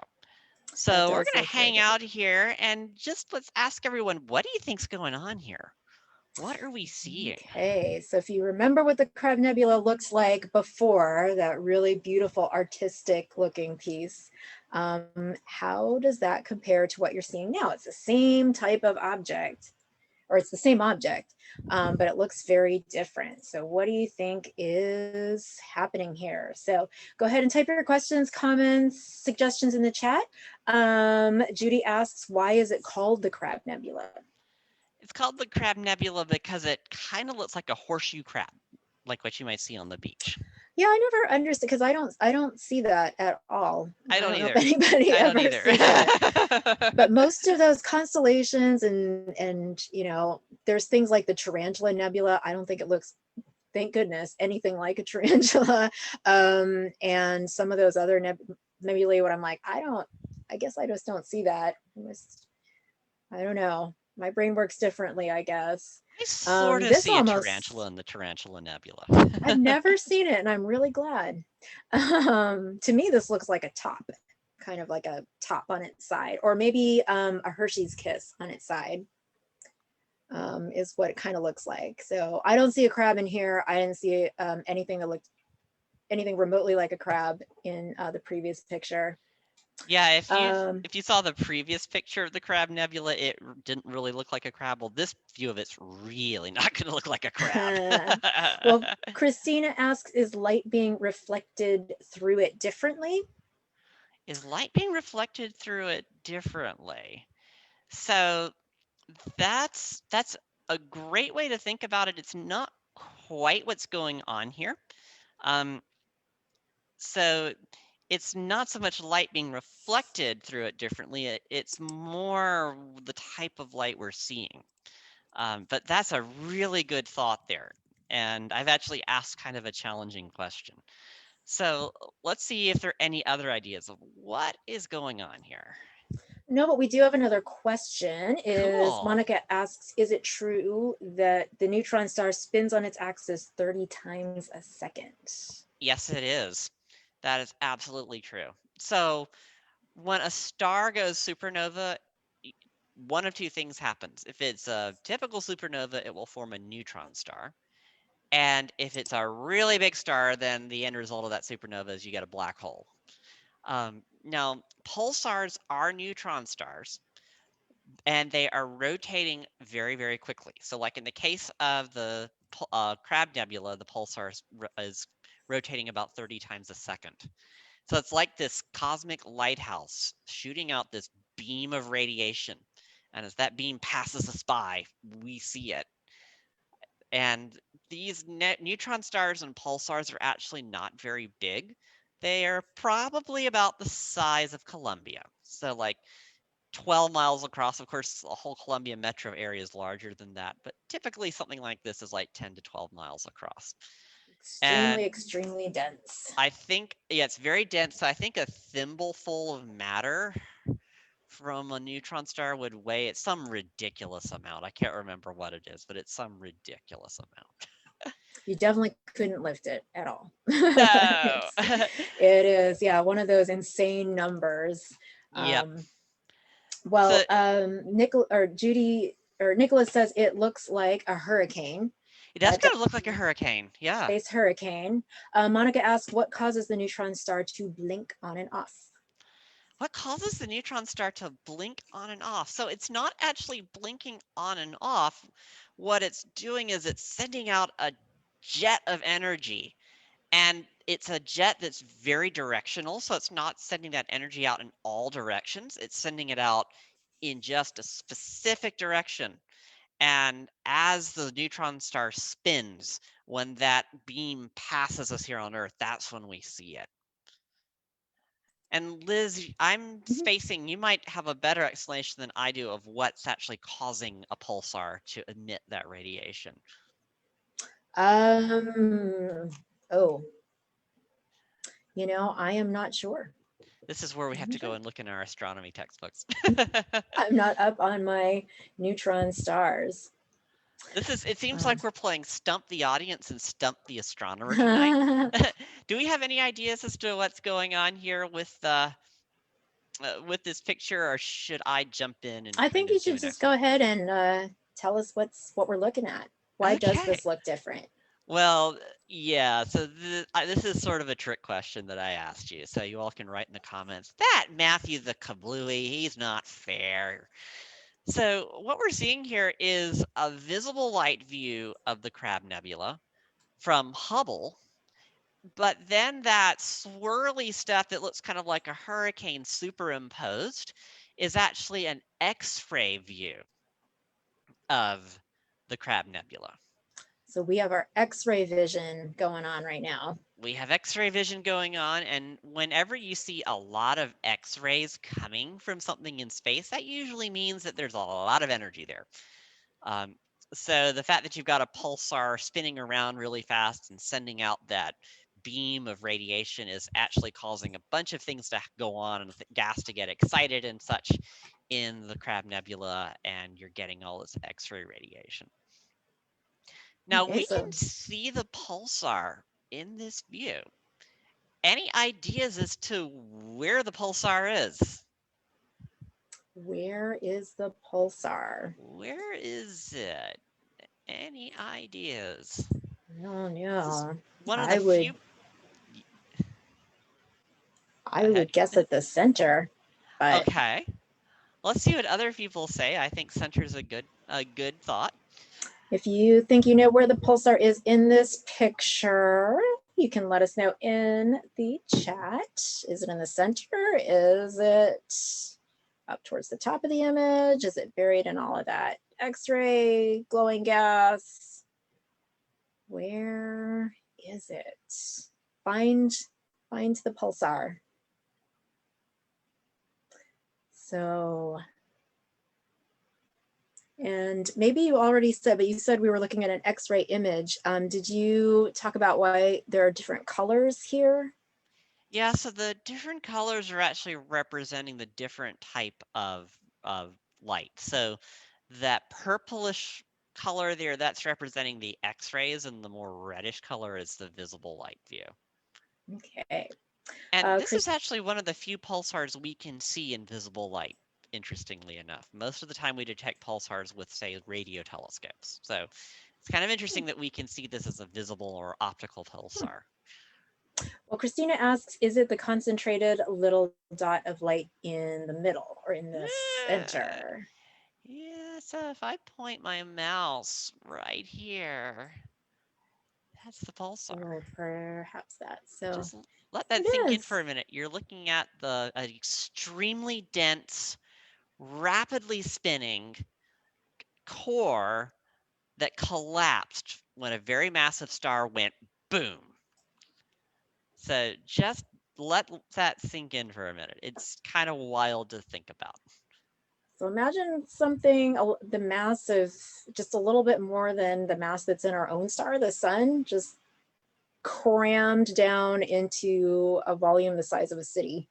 Speaker 2: So we're going to hang out here and just let's ask everyone, what do you think's going on here? What are we seeing?
Speaker 1: Okay, so if you remember what the Crab Nebula looks like before, that really beautiful artistic looking piece, how does that compare to what you're seeing now? It's the same type of object, or it's the same object, but it looks very different. So what do you think is happening here? So go ahead and type your questions, comments, suggestions in the chat. Judy asks, why is it called the Crab Nebula?
Speaker 2: It's called the Crab Nebula because it kind of looks like a horseshoe crab, like what you might see on the beach.
Speaker 1: Yeah, I never understood because I don't see that at all.
Speaker 2: I
Speaker 1: I
Speaker 2: don't
Speaker 1: don't know if
Speaker 2: either.
Speaker 1: anybody
Speaker 2: I don't
Speaker 1: ever
Speaker 2: either.
Speaker 1: sees it. But most of those constellations and you know, there's things like the Tarantula Nebula. I don't think it looks, thank goodness, anything like a tarantula. And some of those other nebulae, what I'm like, I guess I just don't see that. I don't know. My brain works differently, I guess.
Speaker 2: I sort of
Speaker 1: This
Speaker 2: see a
Speaker 1: almost,
Speaker 2: tarantula in the Tarantula Nebula.
Speaker 1: I've never seen it, and I'm really glad. To me, this looks like a top, kind of like a top on its side, or maybe a Hershey's Kiss on its side, is what it kind of looks like. So I don't see a crab in here. I didn't see anything that looked anything remotely like a crab in the previous picture.
Speaker 2: Yeah,
Speaker 1: Um,
Speaker 2: if you saw the previous picture of the Crab Nebula, it didn't really look like a crab. Well, this view of it's really not going to look like a crab.
Speaker 1: well, Christina asks, is light being reflected through it differently?
Speaker 2: Is light being reflected through it differently? So that's a great way to think about it. It's not quite what's going on here. So it's not so much light being reflected through it differently. It's more the type of light we're seeing. But that's a really good thought there. And I've actually asked kind of a challenging question. So let's see if there are any other ideas of what is going on here.
Speaker 1: No, but we do have another question. Is
Speaker 2: Cool.
Speaker 1: Monica asks, is it true that the neutron star spins on its axis 30 times a second?
Speaker 2: Yes, it is. That is absolutely true. So when a star goes supernova, one of two things happens. If it's a typical supernova, it will form a neutron star. And if it's a really big star, then the end result of that supernova is you get a black hole. Now, pulsars are neutron stars, and they are rotating very, very quickly. So like in the case of the Crab Nebula, the pulsar is rotating about 30 times a second. So it's like this cosmic lighthouse shooting out this beam of radiation. And as that beam passes us by, we see it. And these neutron stars and pulsars are actually not very big. They are probably about the size of Columbia. So like 12 miles across. Of course, the whole Columbia metro area is larger than that, but typically something like this is like 10 to 12 miles across.
Speaker 1: Extremely,
Speaker 2: And
Speaker 1: extremely dense.
Speaker 2: I think, yeah, it's very dense. So I think a thimbleful of matter from a neutron star would weigh it's some ridiculous amount. I can't remember what it is, but it's some ridiculous amount.
Speaker 1: You definitely couldn't lift it at all.
Speaker 2: No.
Speaker 1: It is, yeah, one of those insane numbers.
Speaker 2: Yep. So
Speaker 1: Judy or Nicholas says it looks like a hurricane.
Speaker 2: it does
Speaker 1: That
Speaker 2: kind of look like a hurricane. Yeah.
Speaker 1: space hurricane. Monica asks, what causes the neutron star to blink on and off?
Speaker 2: What causes the neutron star to blink on and off? So it's not actually blinking on and off. What it's doing is it's sending out a jet of energy. And it's a jet that's very directional. So it's not sending that energy out in all directions. It's sending it out in just a specific direction. And as the neutron star spins, when that beam passes us here on Earth, that's when we see it. And Liz, I'm spacing, you might have a better explanation than I do of what's actually causing a pulsar to emit that radiation.
Speaker 1: Oh, you know, I am not sure.
Speaker 2: This is where we have to go and look in our astronomy textbooks.
Speaker 1: I'm not up on my neutron stars.
Speaker 2: It seems like we're playing Stump the Audience and Stump the Astronomer tonight. Do we have any ideas as to what's going on here with this picture, or should I jump in and
Speaker 1: I think you should just go ahead and tell us what we're looking at. Why does
Speaker 2: Okay.
Speaker 1: this look different?
Speaker 2: Well, yeah, so this is sort of a trick question that I asked you, so you all can write in the comments, that Matthew the Kablooey, he's not fair. So what we're seeing here is a visible light view of the Crab Nebula from Hubble, but then that swirly stuff that looks kind of like a hurricane superimposed is actually an X-ray view of the Crab Nebula.
Speaker 1: So we have our X-ray vision going on right now.
Speaker 2: We have X-ray vision going on, and whenever you see a lot of X-rays coming from something in space, that usually means that there's a lot of energy there. Um, so the fact that you've got a pulsar spinning around really fast and sending out that beam of radiation is actually causing a bunch of things to go on and gas to get excited and such in the Crab Nebula, and you're getting all this X-ray radiation. Now
Speaker 1: Okay,
Speaker 2: we
Speaker 1: so
Speaker 2: can see the pulsar in this view. Any ideas as to where the pulsar is?
Speaker 1: where is the pulsar?
Speaker 2: Where is it? Any ideas?
Speaker 1: Oh
Speaker 2: This is
Speaker 1: no.
Speaker 2: one of the
Speaker 1: I would
Speaker 2: few. Go
Speaker 1: I
Speaker 2: ahead.
Speaker 1: would guess at the center, but
Speaker 2: Okay. Let's see what other people say. I think center's a good thought.
Speaker 1: if you think you know where the pulsar is in this picture, you can let us know in the chat. Is it in the center? Is it up towards the top of the image? Is it buried in all of that X-ray, glowing gas? Where is it? Find the pulsar. So, and maybe you already said, but you said we were looking at an X-ray image. Did you talk about why there are different colors here?
Speaker 2: Yeah, so the different colors are actually representing the different type of light. So that purplish color there, that's representing the X-rays, and the more reddish color is the visible light view.
Speaker 1: Okay.
Speaker 2: And this is
Speaker 1: Chris,
Speaker 2: actually one of the few pulsars we can see in visible light, interestingly enough. Most of the time we detect pulsars with, say, radio telescopes. So it's kind of interesting that we can see this as a visible or optical pulsar.
Speaker 1: well, Christina asks, is it the concentrated little dot of light in the middle or in the
Speaker 2: Yeah.
Speaker 1: center?
Speaker 2: Yeah, so if I point my mouse right here, that's the pulsar.
Speaker 1: So perhaps that. So
Speaker 2: Just let that
Speaker 1: it
Speaker 2: sink in for
Speaker 1: is.
Speaker 2: a minute. You're looking at the extremely dense, rapidly spinning core that collapsed when a very massive star went boom. So just let that sink in for a minute. It's kind of wild to think about.
Speaker 1: So imagine something, the mass of just a little bit more than the mass that's in our own star, the sun, just crammed down into a volume the size of a city.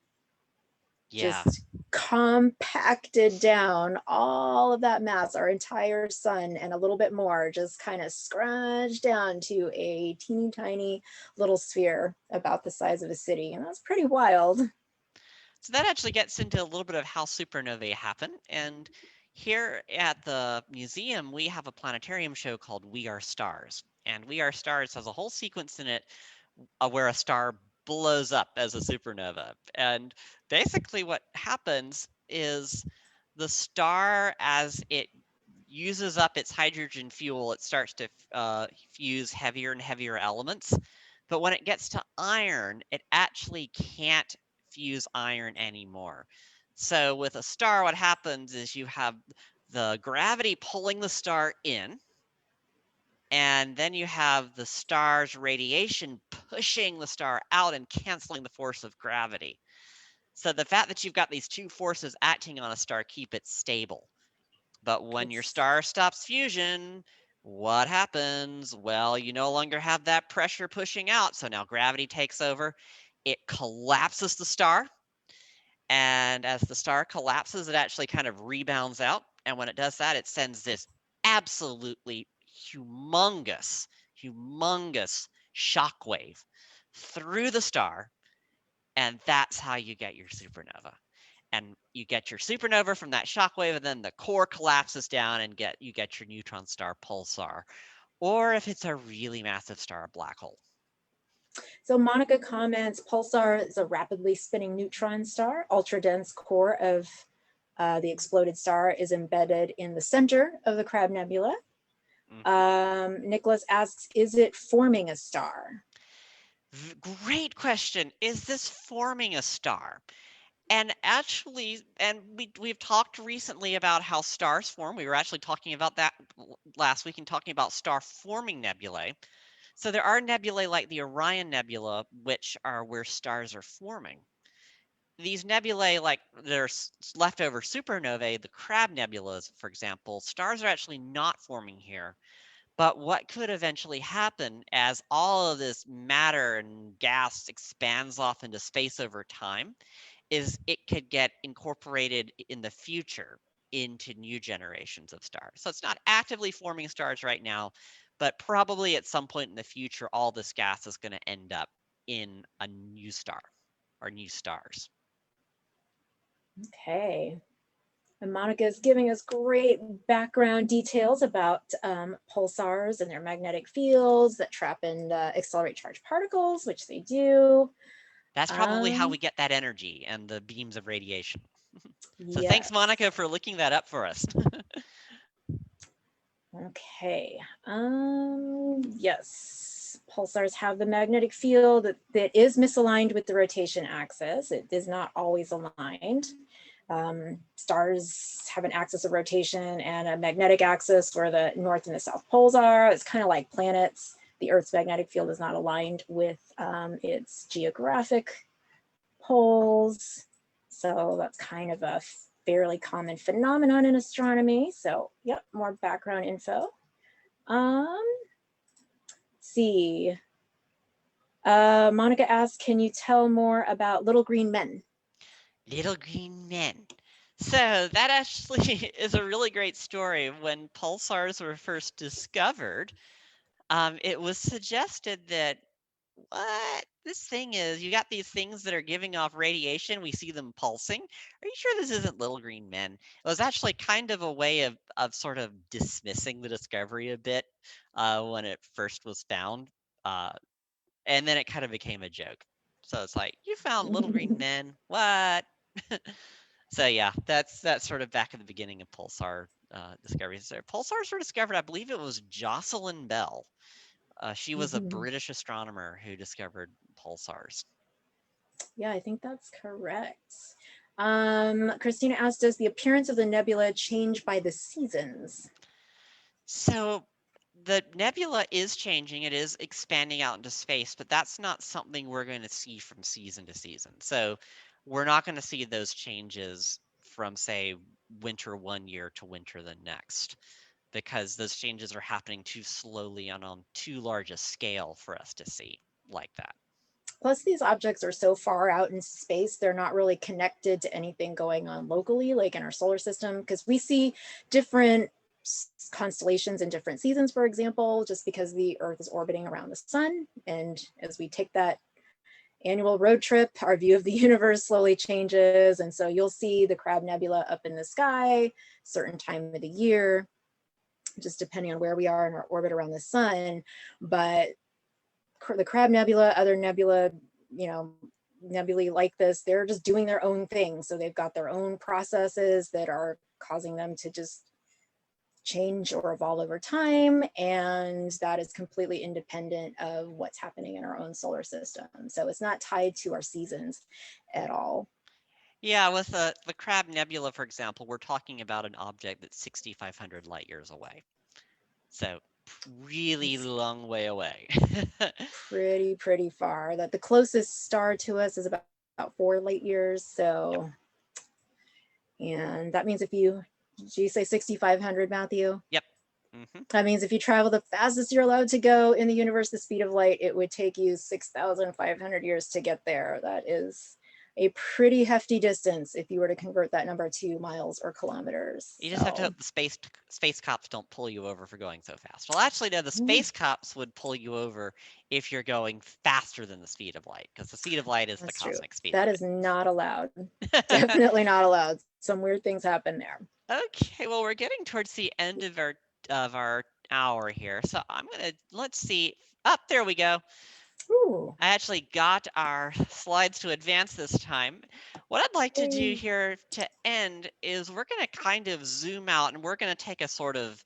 Speaker 2: Yeah.
Speaker 1: Just compacted down all of that mass, our entire sun and a little bit more, just kind of scrunched down to a teeny tiny little sphere about the size of a city. And that's pretty wild.
Speaker 2: So that actually gets into a little bit of how supernovae happen. And here at the museum, we have a planetarium show called We Are Stars. And We Are Stars has a whole sequence in it where a star blows up as a supernova. And basically, what happens is the star, as it uses up its hydrogen fuel, it starts to fuse heavier and heavier elements. But when it gets to iron, it actually can't fuse iron anymore. So with a star, what happens is you have the gravity pulling the star in, and then you have the star's radiation pushing the star out and canceling the force of gravity. So the fact that you've got these two forces acting on a star keep it stable. But when your
Speaker 1: It's
Speaker 2: star stops fusion, what happens? Well, you no longer have that pressure pushing out. So now gravity takes over. It collapses the star. And as the star collapses, it actually kind of rebounds out. And when it does that, it sends this absolutely humongous, humongous shockwave through the star. And that's how you get your supernova. and you get your supernova from that shockwave, and then the core collapses down and you get your neutron star pulsar, or if it's a really massive star, a black hole.
Speaker 1: So Monica comments, pulsar is a rapidly spinning neutron star. Ultra-dense core of the exploded star is embedded in the center of the Crab Nebula. Nicholas asks, is it forming a star?
Speaker 2: Great question. Is this forming a star? And actually, we've talked recently about how stars form. We were actually talking about that last week and talking about star forming nebulae. So there are nebulae like the Orion Nebula, which are where stars are forming. These nebulae, like their leftover supernovae, the Crab Nebulas, for example, stars are actually not forming here. But what could eventually happen as all of this matter and gas expands off into space over time is it could get incorporated in the future into new generations of stars. So it's not actively forming stars right now, but probably at some point in the future, all this gas is going to end up in a new star or new stars.
Speaker 1: Okay. And Monica is giving us great background details about pulsars and their magnetic fields that trap and accelerate charged particles, which they do.
Speaker 2: That's probably how we get that energy and the beams of radiation. So
Speaker 1: Yes.
Speaker 2: thanks, Monica, for looking that up for us.
Speaker 1: Okay. Yes. Pulsars have the magnetic field that is misaligned with the rotation axis. It is not always aligned. Stars have an axis of rotation and a magnetic axis where the north and the south poles are. It's kind of like planets. The Earth's magnetic field is not aligned with its geographic poles. So that's kind of a fairly common phenomenon in astronomy. So yep, more background info. See. Monica asks, can you tell more about little green men?
Speaker 2: Little green men. So that actually is a really great story. When pulsars were first discovered, it was suggested that what this thing is, you got these things that are giving off radiation. We see them pulsing. Are you sure this isn't little green men? It was actually kind of a way of sort of dismissing the discovery a bit when it first was found. And then it kind of became a joke. So it's like, you found little green men? What? So yeah, that's sort of back in the beginning of pulsar discoveries. So pulsars were discovered, I believe it was Jocelyn Bell. She was a British astronomer who discovered pulsars.
Speaker 1: Yeah, I think that's correct. Christina asked, does the appearance of the nebula change by the seasons?
Speaker 2: So the nebula is changing. It is expanding out into space, but that's not something we're going to see from season to season. So we're not going to see those changes from, say, winter one year to winter the next, because those changes are happening too slowly and on too large a scale for us to see like that.
Speaker 1: Plus, these objects are so far out in space, they're not really connected to anything going on locally, like in our solar system, because we see different constellations in different seasons, for example, just because the Earth is orbiting around the sun. And as we take that annual road trip, our view of the universe slowly changes. And so you'll see the Crab Nebula up in the sky, certain time of the year, just depending on where we are in our orbit around the sun. But the Crab Nebula, other nebula, nebulae like this, they're just doing their own thing. So they've got their own processes that are causing them to just change or evolve over time. And that is completely independent of what's happening in our own solar system. So it's not tied to our seasons at all.
Speaker 2: Yeah, with the Crab Nebula, for example, we're talking about an object that's 6,500 light years away. So really
Speaker 1: It's
Speaker 2: long way away.
Speaker 1: pretty far. That the closest star to us is about 4 light years. So, yep. And that means if you say 6,500, Matthew?
Speaker 2: Yep. Mm-hmm.
Speaker 1: That means if you travel the fastest you're allowed to go in the universe, the speed of light, it would take you 6,500 years to get there. That is a pretty hefty distance if you were to convert that number to miles or kilometers.
Speaker 2: You just have to
Speaker 1: So,
Speaker 2: hope the space cops don't pull you over for going so fast. Well, actually, no, the
Speaker 1: yeah,
Speaker 2: space cops would pull you over if you're going faster than the speed of light, because the speed of light is the
Speaker 1: that's true.
Speaker 2: cosmic speed
Speaker 1: That
Speaker 2: limit.
Speaker 1: is not allowed. Definitely not allowed. Some weird things happen there.
Speaker 2: Okay, well, we're getting towards the end of our hour here, so let's see. Up there we go.
Speaker 1: Ooh.
Speaker 2: I actually got our slides to advance this time. What I'd like to do
Speaker 1: Yay.
Speaker 2: here to end is we're going to kind of zoom out and we're going to take a sort of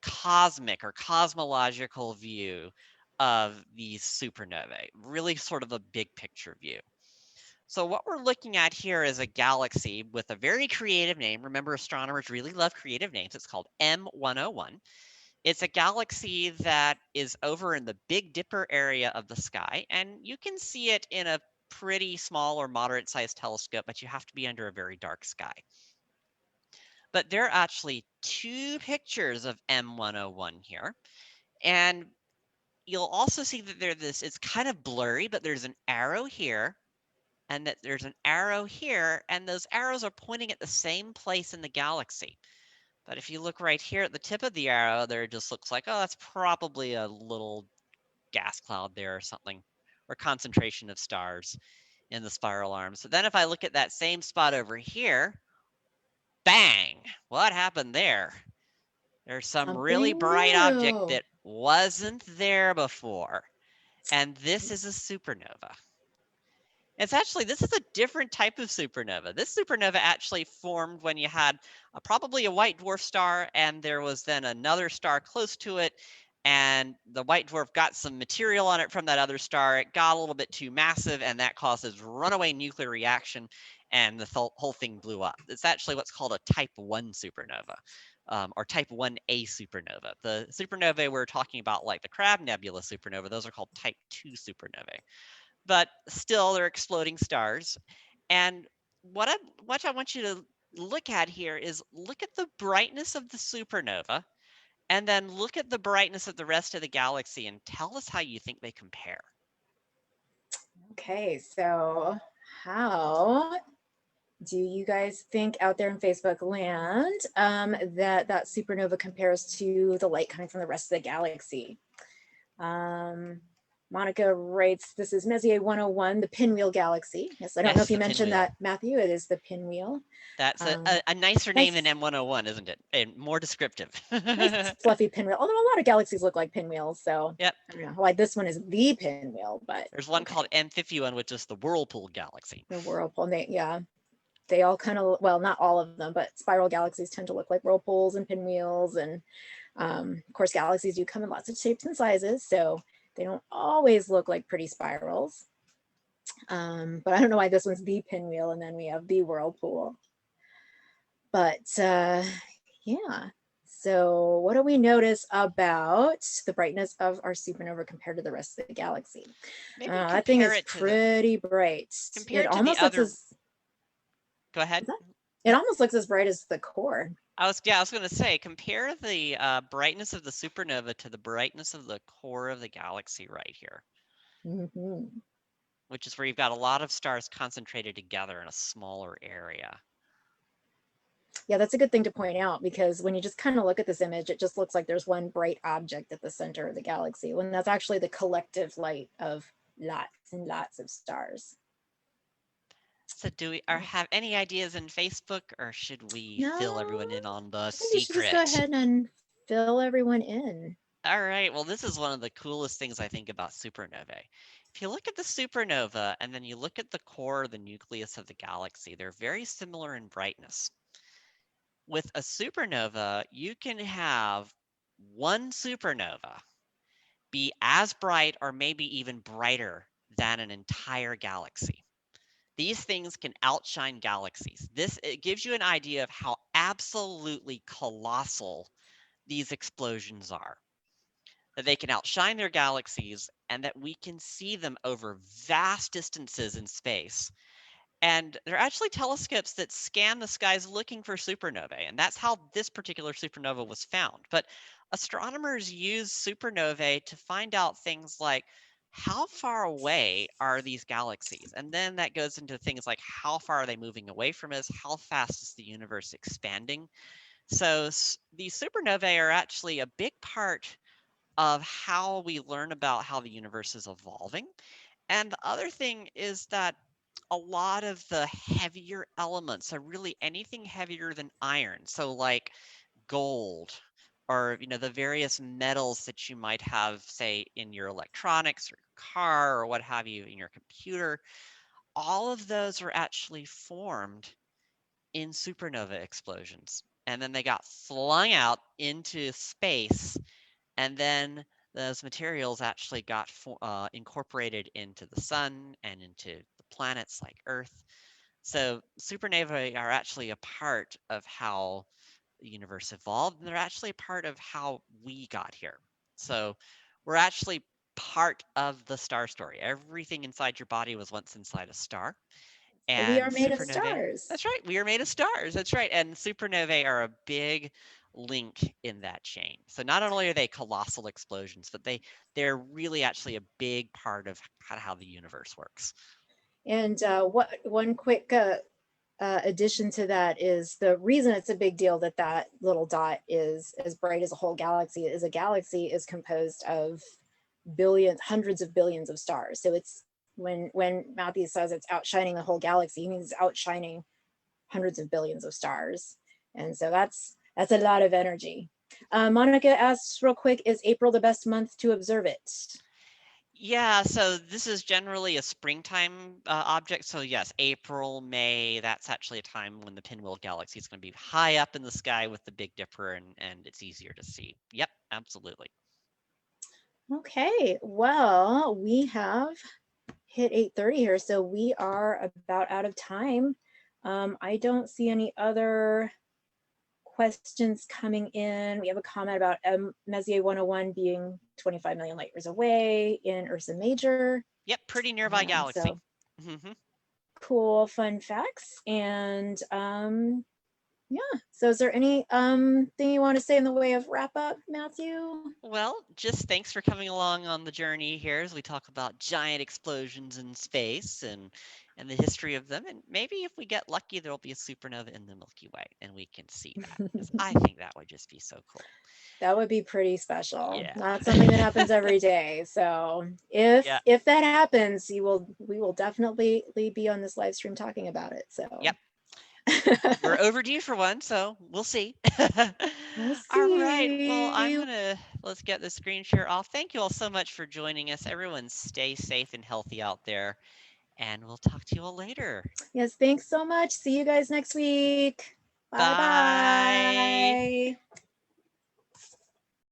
Speaker 2: cosmic or cosmological view of these supernovae, really sort of a big picture view. So what we're looking at here is a galaxy with a very creative name. Remember, astronomers really love creative names. It's called M101. It's a galaxy that is over in the Big Dipper area of the sky, and you can see it in a pretty small or moderate sized telescope, but you have to be under a very dark sky. But there are actually two pictures of M101 here, and you'll also see that it's kind of blurry, but there's an arrow here and that there's an arrow here, and those arrows are pointing at the same place in the galaxy. But if you look right here at the tip of the arrow, there it just looks like, oh, that's probably a little gas cloud there or something, or concentration of stars in the spiral arms. So then if I look at that same spot over here, bang, what happened there? There's some really
Speaker 1: Something
Speaker 2: bright object
Speaker 1: new.
Speaker 2: that wasn't there before. And this is a supernova. This is a different type of supernova. This supernova actually formed when you had probably a white dwarf star, and there was then another star close to it, and the white dwarf got some material on it from that other star. It got a little bit too massive, and that causes runaway nuclear reaction, and the whole thing blew up. It's actually what's called a type 1 supernova. Or type 1a supernova. The supernovae we're talking about, like the Crab Nebula supernova, those are called type 2 supernovae. But still, they're exploding stars. And what I want you to look at here is look at the brightness of the supernova, and then look at the brightness of the rest of the galaxy and tell us how you think they compare.
Speaker 1: Okay, so how do you guys think out there in Facebook land that supernova compares to the light coming from the rest of the galaxy? Monica writes, this is Messier 101, the Pinwheel Galaxy. Yes, I don't know
Speaker 2: Yes,
Speaker 1: if you
Speaker 2: the
Speaker 1: mentioned
Speaker 2: pinwheel.
Speaker 1: that, Matthew. It is the Pinwheel.
Speaker 2: That's
Speaker 1: Um,
Speaker 2: a nicer name than
Speaker 1: nice,
Speaker 2: M101, isn't it? And more descriptive.
Speaker 1: nice fluffy pinwheel. Although a lot of galaxies look like pinwheels, so
Speaker 2: Yep.
Speaker 1: I don't know why this one is the pinwheel, but
Speaker 2: There's one
Speaker 1: okay.
Speaker 2: called M51, which is the Whirlpool Galaxy.
Speaker 1: The whirlpool. They all kind of, well, not all of them, but spiral galaxies tend to look like whirlpools and pinwheels. And of course, galaxies do come in lots of shapes and sizes, so they don't always look like pretty spirals. But I don't know why this one's the pinwheel and then we have the whirlpool. But yeah. So what do we notice about the brightness of our supernova compared to the rest of the galaxy?
Speaker 2: Maybe
Speaker 1: That thing
Speaker 2: compare
Speaker 1: is
Speaker 2: it to the
Speaker 1: pretty bright.
Speaker 2: compare
Speaker 1: It
Speaker 2: it to the
Speaker 1: almost looks
Speaker 2: other.
Speaker 1: as
Speaker 2: Go ahead.
Speaker 1: it almost looks as bright as the core.
Speaker 2: I was going to say, compare the brightness of the supernova to the brightness of the core of the galaxy right here,
Speaker 1: Mm-hmm.
Speaker 2: which is where you've got a lot of stars concentrated together in a smaller area.
Speaker 1: Yeah, that's a good thing to point out because when you just kind of look at this image, it just looks like there's one bright object at the center of the galaxy, when that's actually the collective light of lots and lots of stars.
Speaker 2: So do we have any ideas in Facebook, or should we
Speaker 1: No,
Speaker 2: fill everyone in on the
Speaker 1: I think we should just go
Speaker 2: secret?
Speaker 1: ahead and fill everyone in.
Speaker 2: All right, well, this is one of the coolest things I think about supernovae. If you look at the supernova and then you look at the core, the nucleus of the galaxy, they're very similar in brightness. With a supernova, you can have one supernova be as bright or maybe even brighter than an entire galaxy. These things can outshine galaxies. It gives you an idea of how absolutely colossal these explosions are. That they can outshine their galaxies and that we can see them over vast distances in space. And there are actually telescopes that scan the skies looking for supernovae, and that's how this particular supernova was found. But astronomers use supernovae to find out things like how far away are these galaxies? And then that goes into things like how far are they moving away from us? How fast is the universe expanding? So these supernovae are actually a big part of how we learn about how the universe is evolving. And the other thing is that a lot of the heavier elements, so really anything heavier than iron, so like gold or the various metals that you might have, say, in your electronics or your car or what have you, in your computer, all of those are actually formed in supernova explosions. And then they got flung out into space, and then those materials actually got incorporated into the sun and into the planets like Earth. So supernovae are actually a part of how the universe evolved, and they're actually a part of how we got here. So we're actually part of the star story. Everything inside your body was once inside a star,
Speaker 1: We
Speaker 2: and
Speaker 1: are made of
Speaker 2: supernovae,
Speaker 1: stars.
Speaker 2: that's right, we are made of stars. That's right. And supernovae are a big link in that chain. So not only are they colossal explosions, but they're really actually a big part of how the universe works.
Speaker 1: And what one quick addition to that is the reason it's a big deal that that little dot is as bright as a whole galaxy is a galaxy is composed of billions, hundreds of billions of stars. So it's when Matthew says it's outshining the whole galaxy, he means it's outshining hundreds of billions of stars. And so that's a lot of energy. Monica asks real quick, is April the best month to observe it?
Speaker 2: Yeah, so this is generally a springtime object. So yes, April, May, that's actually a time when the Pinwheel Galaxy is going to be high up in the sky with the Big Dipper, and it's easier to see. Yep, absolutely.
Speaker 1: Okay, well, we have hit 8:30 here, so we are about out of time. I don't see any other questions coming in. We have a comment about Messier 101 being 25 million light years away in Ursa Major.
Speaker 2: Yep, pretty nearby
Speaker 1: And
Speaker 2: galaxy.
Speaker 1: so
Speaker 2: Hmm.
Speaker 1: cool fun facts. And yeah, so is there any thing you want to say in the way of wrap up, Matthew?
Speaker 2: Well, just thanks for coming along on the journey here as we talk about giant explosions in space and the history of them. And maybe if we get lucky, there'll be a supernova in the Milky Way and we can see that, because I think that would just be so cool.
Speaker 1: That would be pretty special.
Speaker 2: Yeah.
Speaker 1: Not something that happens every day. So
Speaker 2: Yeah.
Speaker 1: if that happens, we will definitely be on this live stream talking about it. So
Speaker 2: Yep. We're overdue for one, so we'll see.
Speaker 1: we'll
Speaker 2: All right. Well,
Speaker 1: see.
Speaker 2: let's get the screen share off. Thank you all so much for joining us. Everyone stay safe and healthy out there, and we'll talk to you all later.
Speaker 1: Yes, thanks so much. See you guys next week. Bye bye.
Speaker 2: Bye.